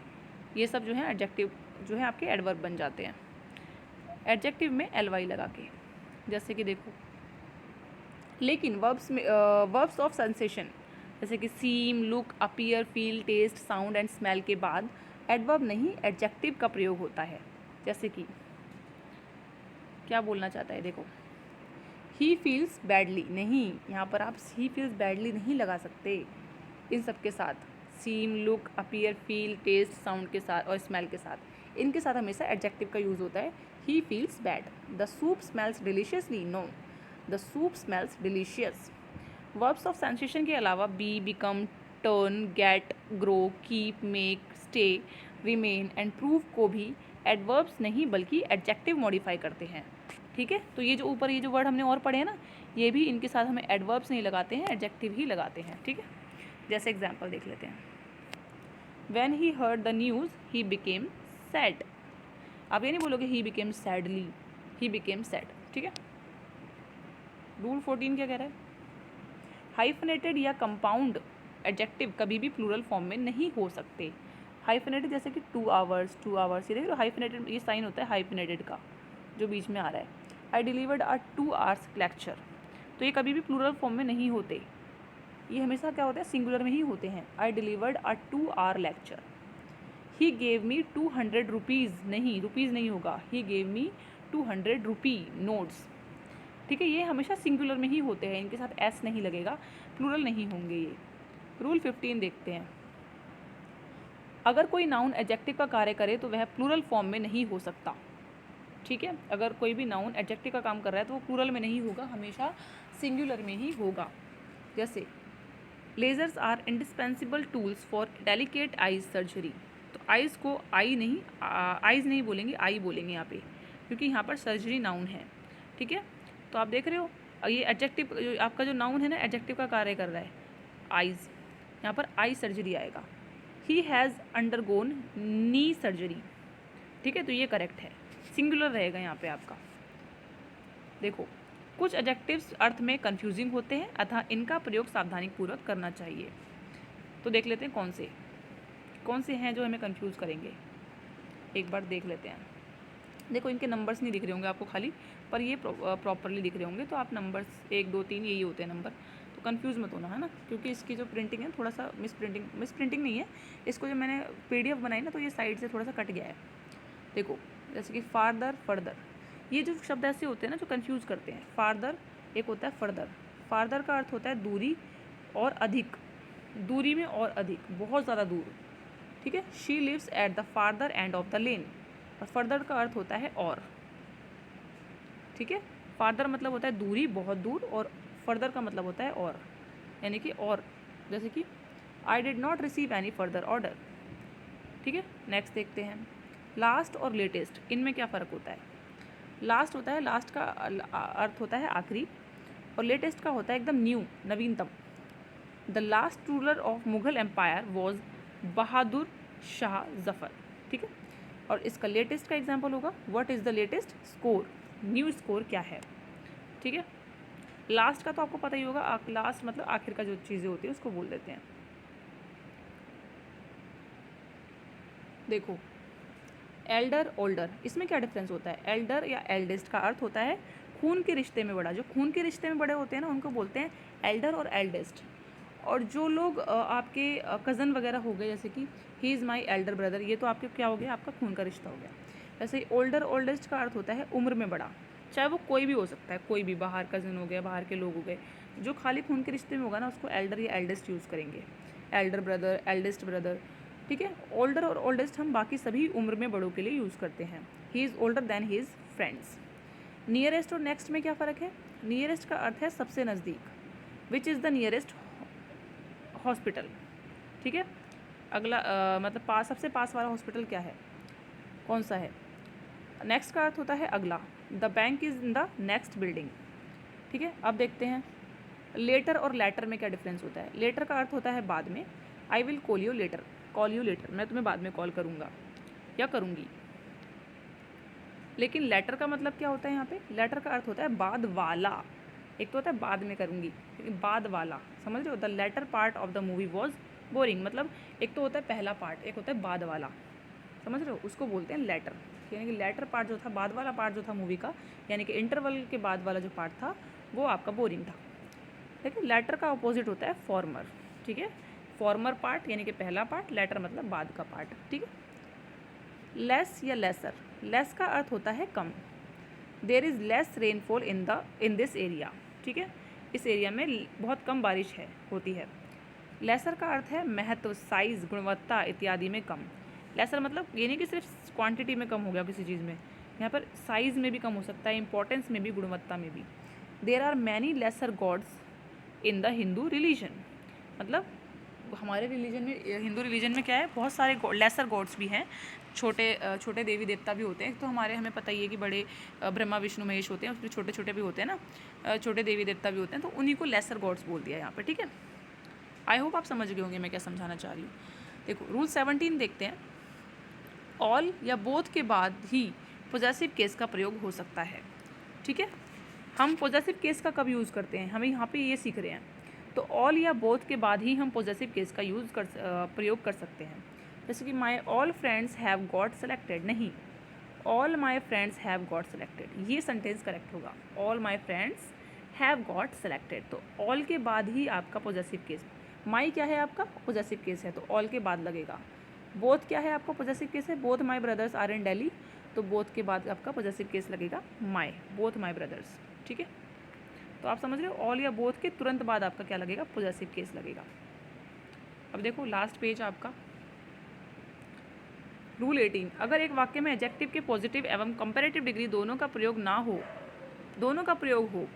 S1: ये सब जो है एडजेक्टिव जो है आपके एडवर्ब बन जाते हैं एडजेक्टिव में एल वाई लगा के। जैसे कि देखो, लेकिन वर्ब्स में वर्ब्स ऑफ सेंसेशन जैसे कि seem, look, appear, feel, taste, sound and smell के बाद एडवर्ब नहीं एडजेक्टिव का प्रयोग होता है। जैसे कि क्या बोलना चाहता है, देखो, ही फील्स बैडली, नहीं, यहाँ पर आप ही फील्स बैडली नहीं लगा सकते। इन सब के साथ seem, look, appear, feel, taste, sound के साथ और स्मेल के साथ, इनके साथ हमेशा एडजेक्टिव का यूज़ होता है। He feels bad, the soup smells deliciously, no, the soup smells delicious. Verbs of sensation के अलावा be, become, turn, get, grow, keep, make, stay, remain and prove को भी एडवर्ब्स नहीं बल्कि एडजेक्टिव मॉडिफाई करते हैं, ठीक है। तो ये जो ऊपर ये जो वर्ड हमने और पढ़े हैं ना, ये भी इनके साथ हमें एडवर्ब्स नहीं लगाते हैं, एडजेक्टिव ही लगाते हैं, ठीक है। जैसे एग्जाम्पल देख लेते हैं, when he heard the news he became sad. आप ये नहीं बोलोगे he became sadly, he became sad, ठीक है। रूल 14 क्या कह रहा है, हाइफनेटेड या कंपाउंड एडजेक्टिव कभी भी प्लूरल फॉर्म में नहीं हो सकते। हाइफनेटेड जैसे कि 2 आवर्स, 2 आवर्स, ये देखो हाइफनेटेड, ये साइन होता है हाइफनेटेड का जो बीच में आ रहा है। आई डिलीवर्ड अ 2 आवर्स लेक्चर, तो ये कभी भी प्लूरल फॉर्म में नहीं होते, ये हमेशा क्या होता है, सिंगुलर में ही होते हैं। I delivered a 2 hour lecture. He gave me 200 rupees, नहीं, रुपीज़ नहीं होगा, ही गेव मी 200 रुपी नोट्स, ठीक है। ये हमेशा सिंगुलर में ही होते हैं, इनके साथ एस नहीं लगेगा, प्लूरल नहीं होंगे ये। रूल 15 देखते हैं, अगर कोई नाउन एडजेक्टिव का कार्य करे तो वह प्लूरल फॉर्म में नहीं हो सकता, ठीक है। अगर कोई भी नाउन एडजेक्टिव का काम कर रहा है तो वो प्लूरल में नहीं होगा, हमेशा सिंगुलर में ही होगा। जैसे lasers are indispensable tools for delicate eyes surgery, तो आइज़ को आइज़ नहीं बोलेंगे, आई बोलेंगे यहाँ पे, क्योंकि यहाँ पर सर्जरी नाउन है, ठीक है। तो आप देख रहे हो, ये एडजेक्टिव आपका जो नाउन है ना, एडजेक्टिव का कार्य कर रहा है आइज़, यहाँ पर आई सर्जरी आएगा। He has undergone knee surgery, ठीक है, तो ये करेक्ट है, सिंगुलर रहेगा यहाँ पे आपका। देखो, कुछ एडजेक्टिव्स अर्थ में कंफ्यूजिंग होते हैं, अतः इनका प्रयोग सावधानीपूर्वक करना चाहिए। तो देख लेते हैं कौन से हैं जो हमें कंफ्यूज करेंगे, एक बार देख लेते हैं। देखो, इनके नंबर्स नहीं दिख रहे होंगे आपको खाली, पर ये प्रॉपरली दिख रहे होंगे, तो आप नंबर्स 1 2 3 यही होते हैं नंबर, तो कंफ्यूज मत होना, है ना, क्योंकि इसकी जो प्रिंटिंग है थोड़ा सा मिस प्रिंटिंग नहीं है, इसको जो मैंने PDF बनाई ना, तो ये साइड से थोड़ा सा कट गया है। देखो, जैसे कि फार्दर, फर्दर, ये जो शब्द ऐसे होते हैं ना जो कंफ्यूज करते हैं। फार्दर एक होता है फर्दर, फार्दर का अर्थ होता है दूरी और अधिक, दूरी में और अधिक, बहुत ज़्यादा दूर, ठीक है। She lives at the farther end of the lane, और फर्दर का अर्थ होता है और, ठीक है। फार्दर मतलब होता है दूरी, बहुत दूर, और फर्दर का मतलब होता है और, यानी कि और। जैसे कि I did not receive any further order, ठीक है। नेक्स्ट देखते हैं, लास्ट और लेटेस्ट, इनमें क्या फ़र्क होता है। लास्ट होता है, लास्ट का अर्थ होता है आखिरी, और लेटेस्ट का होता है एकदम न्यू, नवीनतम। The last ruler of Mughal empire was Bahadur Shah Zafar, ठीक है। और इसका लेटेस्ट का एग्जाम्पल होगा what is the latest score, new score क्या है, ठीक है। लास्ट का तो आपको पता ही होगा, लास्ट मतलब आखिर का जो चीज़ें होती है उसको बोल देते हैं। देखो एल्डर ओल्डर, इसमें क्या डिफरेंस होता है। एल्डर या एल्डेस्ट का अर्थ होता है खून के रिश्ते में बड़ा, जो खून के रिश्ते में बड़े होते हैं ना उनको बोलते हैं एल्डर और एल्डेस्ट। और जो लोग आपके कज़न वगैरह हो गए, जैसे कि he is my elder brother, ये तो आपके क्या हो गया, आपका खून का रिश्ता हो गया। वैसे ही ओल्डर ओल्डेस्ट का अर्थ होता है उम्र में बड़ा, चाहे वो कोई भी हो सकता है, कोई भी बाहर कज़न हो गया, बाहर के लोग हो गए, जो खाली खून के रिश्ते में होगा ना उसको एल्डर या एल्डेस्ट यूज़ करेंगे, एल्डर ब्रदर, एल्डेस्ट ब्रदर, ठीक है। ओल्डर और ओल्डेस्ट हम बाकी सभी उम्र में बड़ों के लिए यूज़ करते हैं। He is older than his friends. Nearest और नेक्स्ट में क्या फ़र्क है। नियरेस्ट का अर्थ है सबसे नज़दीक, which is the nearest hospital, ठीक है। अगला मतलब पास, सबसे पास वाला हॉस्पिटल क्या है, कौन सा है। नेक्स्ट का अर्थ होता है अगला, the bank is in the next building, ठीक है। अब देखते हैं लेटर और लेटर में क्या डिफरेंस होता है। लेटर का अर्थ होता है बाद में, I will call you later, call you later, मैं तुम्हें बाद में कॉल करूँगा या करूँगी। लेकिन लेटर का मतलब क्या होता है यहाँ पे, लेटर का अर्थ होता है बाद वाला। एक तो होता है बाद में करूँगी, लेकिन बाद वाला, समझ रहे हो। The latter part of the movie was boring, मतलब एक तो होता है पहला पार्ट, एक होता है बाद वाला, समझ रहे हो, उसको बोलते हैं लेटर। यानी कि लेटर पार्ट जो था, बाद वाला पार्ट जो था मूवी का, यानी कि इंटरवल के बाद वाला जो पार्ट था वो आपका बोरिंग था। लेकिन लेटर का अपोजिट होता है फॉर्मर, ठीक है। फॉर्मर पार्ट यानी कि पहला पार्ट, लेटर मतलब बाद का पार्ट, ठीक है। लेस या लेसर, लेस का अर्थ होता है कम। There is less rainfall in this area, ठीक है, इस एरिया में बहुत कम बारिश होती है। लेसर का अर्थ है महत्व, साइज़, गुणवत्ता इत्यादि में कम। लेसर मतलब ये नहीं कि सिर्फ क्वांटिटी में कम हो गया किसी चीज़ में, यहाँ पर साइज़ में भी कम हो सकता है, इंपॉर्टेंस में भी, गुणवत्ता में भी। There are many lesser gods in the Hindu religion, मतलब हमारे रिलीजन में, हिंदू रिलीजन में क्या है, बहुत सारे लेसर गॉड्स भी हैं, छोटे देवी देवता भी होते हैं। तो हमें पता ही है कि बड़े ब्रह्मा विष्णु महेश होते हैं, उसमें छोटे छोटे भी होते हैं ना, छोटे देवी देवता भी होते हैं, तो उन्हीं को लेसर गॉड्स बोल दिया यहाँ पर, ठीक है। आई होप आप समझ गए होंगे मैं क्या समझाना चाह रही हूँ। देखो रूल 17 देखते हैं। ऑल या बोथ के बाद ही पोजेसिव केस का प्रयोग हो सकता है, ठीक है। हम पोजेसिव केस का कब यूज़ करते हैं, हमें यहाँ पे ये सीख रहे हैं। तो ऑल या बोथ के बाद ही हम पोजेसिव केस का प्रयोग कर सकते हैं। जैसे कि my all friends have got selected, नहीं, all my friends have got selected, ये सेंटेंस करेक्ट होगा। All my friends have got selected, तो ऑल के बाद ही आपका पोजेसिव केस। माई क्या है आपका, पोजेसिव केस है, तो ऑल के बाद लगेगा। बोथ क्या है आपका, पोजेसिव केस है, both my brothers are in Delhi, तो बोथ के बाद आपका पोजेसिव केस लगेगा माई, बोथ माई ब्रदर्स, ठीक है। तो आप समझ रहे हो, ऑल या बोथ के तुरंत बाद आपका क्या लगेगा, पोजेसिव केस लगेगा। अब देखो लास्ट पेज आपका, रूल 18, अगर एक वाक्य में एडजेक्टिव के पॉजिटिव एवं कंपैरेटिव डिग्री दोनों का प्रयोग ना हो, दोनों का प्रयोग हो,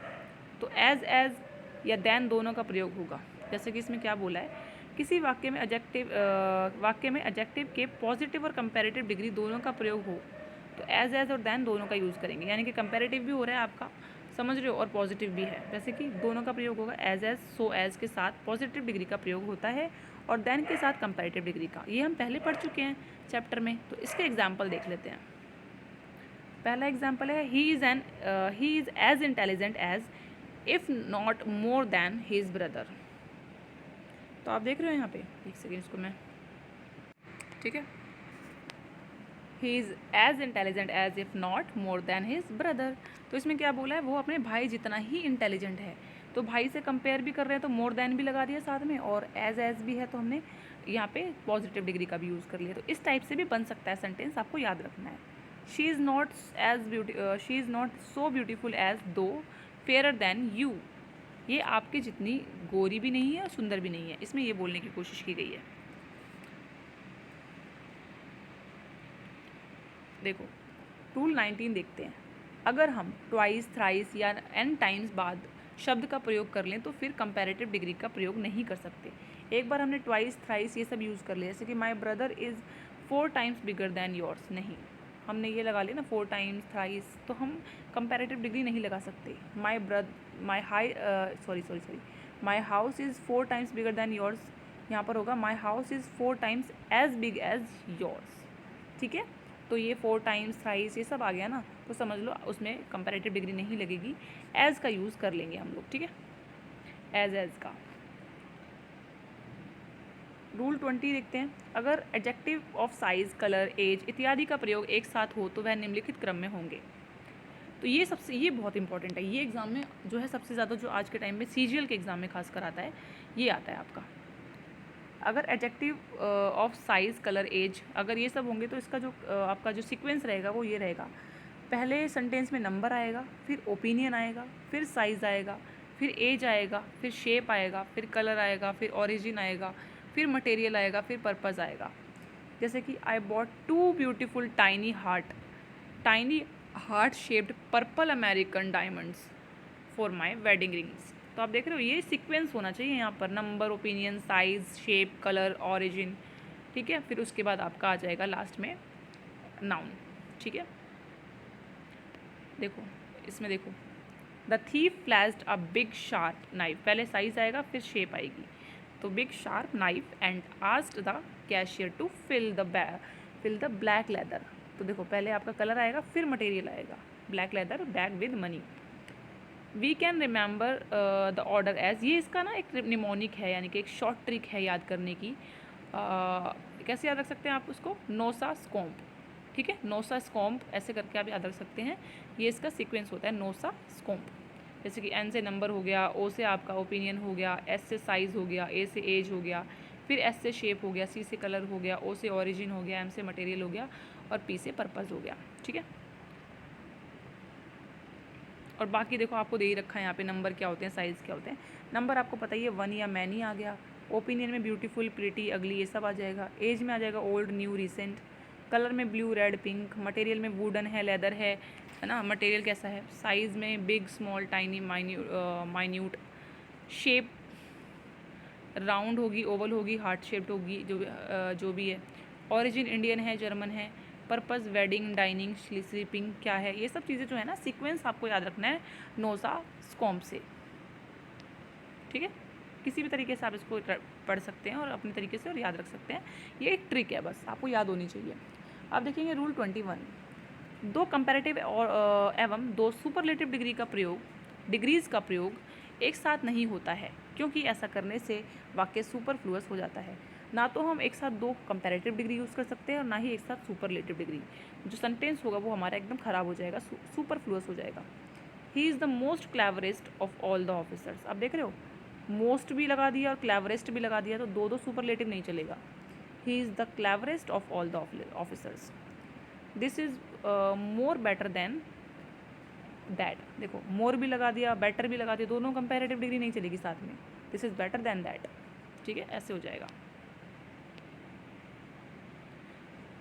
S1: तो एज या देन दोनों का प्रयोग होगा। जैसे कि इसमें क्या बोला है, किसी वाक्य में एडजेक्टिव के पॉजिटिव और कंपैरेटिव डिग्री दोनों का प्रयोग हो, तो एज और देन दोनों का यूज़ करेंगे। यानी कि कंपैरेटिव भी हो रहा है आपका, समझ रहे हो, और पॉजिटिव भी है। जैसे कि दोनों का प्रयोग होगा, एज सो एज के साथ पॉजिटिव डिग्री का प्रयोग होता है और देन के साथ कंपैरेटिव डिग्री का। ये हम पहले पढ़ चुके हैं चैप्टर में, तो इसके एग्जाम्पल देख लेते हैं। पहला एग्जाम्पल है, he is as intelligent as if not more than his brother. तो आप देख रहे हो यहाँ पे, एक सेकेंड इसको मैं, ठीक है, he is as intelligent as if not more than his brother. तो इसमें क्या बोला है, वो अपने भाई जितना ही इंटेलिजेंट है। तो भाई से कंपेयर भी कर रहे हैं, तो मोर देन भी लगा दिया साथ में, और एज भी है तो हमने यहाँ पे पॉजिटिव डिग्री का भी यूज़ कर लिया। तो इस टाइप से भी बन सकता है सेंटेंस, आपको याद रखना है। She is not so beautiful as though fair than you, ये आपकी जितनी गोरी भी नहीं है और सुंदर भी नहीं है, इसमें ये बोलने की कोशिश की गई है। देखो रूल 19 देखते हैं। अगर हम ट्वाइस, थ्राइस या n टाइम्स बाद शब्द का प्रयोग कर लें तो फिर कंपैरेटिव डिग्री का प्रयोग नहीं कर सकते। एक बार हमने ट्वाइस, थ्राइस ये सब यूज़ कर लिया, जैसे कि my brother is 4 times bigger than yours, नहीं, हमने ये लगा लिया ना 4 टाइम्स, थ्राइस, तो हम कंपैरेटिव डिग्री नहीं लगा सकते। My house is 4 times bigger than yours, यहाँ पर होगा my house is 4 times as big as yours. ठीक है, तो ये 4 टाइम्स, थ्राइस, ये सब आ गया ना, तो समझ लो उसमें कंपैरेटिव डिग्री नहीं लगेगी, एज का यूज़ कर लेंगे हम लोग। ठीक है, एज का। रूल 20 देखते हैं। अगर adjective of size, colour, age इत्यादि का प्रयोग एक साथ हो तो वह निम्नलिखित क्रम में होंगे। तो ये बहुत इंपॉर्टेंट है, ये एग्ज़ाम में जो है सबसे ज़्यादा, जो आज के टाइम में सीजीएल के एग्ज़ाम में खासकर आता है, ये आता है आपका। अगर adjective of size, colour, age अगर ये सब होंगे तो इसका जो आपका जो सीक्वेंस रहेगा वो ये रहेगा। पहले सेंटेंस में नंबर आएगा, फिर ओपिनियन आएगा, फिर साइज़ आएगा, फिर एज आएगा, फिर शेप आएगा, फिर कलर आएगा, फिर ओरिजिन आएगा, फिर मटेरियल आएगा, फिर पर्पज़ आएगा। जैसे कि I bought 2 beautiful tiny heart shaped purple American diamonds for my wedding rings. तो आप देख रहे हो ये सीक्वेंस होना चाहिए यहाँ पर, number, opinion, size, shape, colour, origin. ठीक है, फिर उसके बाद आपका आ जाएगा लास्ट में नाउन। ठीक है, देखो इसमें देखो, the thief flashed a big sharp knife, पहले साइज आएगा फिर शेप आएगी, तो big sharp knife and asked the cashier to fill the black leather. तो देखो पहले आपका कलर आएगा फिर मटेरियल आएगा, black leather bag with money. We can remember the order as, ये इसका ना एक निमोनिक है, यानी कि एक शॉर्ट ट्रिक है याद करने की। कैसे याद रख सकते हैं आप उसको, नोसा स्कॉम्प। ठीक है, नोसा स्कॉम्प ऐसे करके आप याद रख सकते हैं, ये इसका सीक्वेंस होता है नोसा स्कॉम्प। जैसे कि एन से नंबर हो गया, ओ से आपका ओपिनियन हो गया, एस से साइज़ हो गया, ए से एज हो गया, फिर एस से शेप हो गया, सी से कलर हो गया, ओ से ओरिजिन हो गया, एम से मटेरियल हो गया और पी से पर्पज़ हो गया। ठीक है, और बाकी देखो आपको दे ही रखा है यहाँ पे नंबर क्या होते हैं, साइज़ क्या होते हैं। नंबर आपको पता ही है, 1 या मैनी आ गया। ओपिनियन में ब्यूटीफुल, प्रिटी, अगली, ये सब आ जाएगा। एज में आ जाएगा ओल्ड, न्यू, रिसेंट। कलर में ब्लू, रेड, पिंक। मटेरियल में वुडन है, लेदर है ना, मटेरियल कैसा है। साइज़ में big, small, tiny, minute. Shape round होगी, ओवल होगी, हार्ट शेप्ड होगी, जो भी है। ओरिजिन इंडियन है, जर्मन है। पर्पज़ वेडिंग, डाइनिंग, स्लीपिंग क्या है, ये सब चीज़ें जो है ना सीक्वेंस आपको याद रखना है नोसा स्कॉम्प से। ठीक है, किसी भी तरीके से आप इसको पढ़ सकते हैं और अपने तरीके से और याद रख सकते हैं, ये एक ट्रिक है, बस आपको याद होनी चाहिए। अब देखेंगे रूल 21, 2 कंपैरेटिव और एवं 2 सुपरलेटिव डिग्रीज़ का प्रयोग एक साथ नहीं होता है, क्योंकि ऐसा करने से वाक्य सुपरफ्लुअस हो जाता है। ना तो हम एक साथ 2 कंपैरेटिव डिग्री यूज़ कर सकते हैं और ना ही एक साथ सुपरलेटिव डिग्री। जो सेंटेंस होगा वो हमारा एकदम ख़राब हो जाएगा, सुपरफ्लुअस हो जाएगा। He is the most cleverest of all the officers. आप देख रहे हो, मोस्ट भी लगा दिया और क्लेवरेस्ट भी लगा दिया, तो 2 सुपरलेटिव नहीं चलेगा। He is the cleverest of all the officers. This is more better than that. देखो मोर भी लगा दिया, बेटर भी लगा दिया, दोनों कंपैरेटिव डिग्री नहीं चलेगी साथ में। This is better than that. ठीक है, ऐसे हो जाएगा।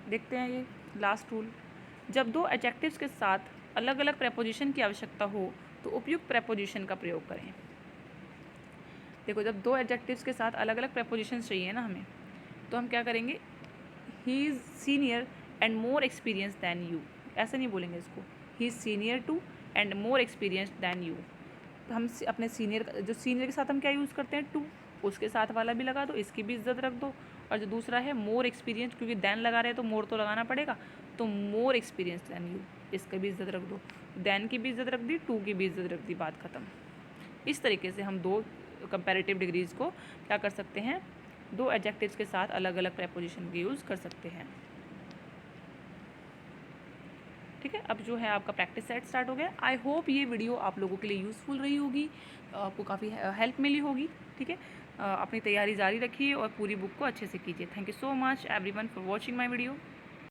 S1: देखते हैं ये लास्ट रूल, जब 2 एडजेक्टिव्स के साथ अलग अलग प्रेपोजिशन की आवश्यकता हो तो उपयुक्त प्रेपोजिशन का प्रयोग करें। देखो जब 2 एडजेक्टिव्स के साथ अलग अलग प्रेपोजिशन चाहिए ना हमें, तो हम क्या करेंगे, he is senior and more experience than you, ऐसे नहीं बोलेंगे इसको, he is senior to and more experience than you. तो हम अपने सीनियर, जो सीनियर के साथ हम क्या यूज़ करते हैं, टू, उसके साथ वाला भी लगा दो, इसकी भी इज्जत रख दो। और जो दूसरा है मोर एक्सपीरियंस, क्योंकि दैन लगा रहे हैं तो मोर तो लगाना पड़ेगा, तो मोर एक्सपीरियंस दैन यू, इसका भी इज्जत रख दो। दैन की भी इज्जत रख दी, टू की भी इज्जत रख दी, बात ख़त्म। इस तरीके से हम 2 कंपैरेटिव डिग्रीज़ को क्या कर सकते हैं, 2 एडजेक्टिव्स के साथ अलग अलग प्रेपोजिशन के यूज़ कर सकते हैं। ठीक है, अब जो है आपका प्रैक्टिस सेट स्टार्ट हो गया। आई होप ये वीडियो आप लोगों के लिए यूज़फुल रही होगी, आपको काफ़ी हेल्प मिली होगी। ठीक है, अपनी तैयारी जारी रखिए और पूरी बुक को अच्छे से कीजिए। Thank you so much everyone for watching my video.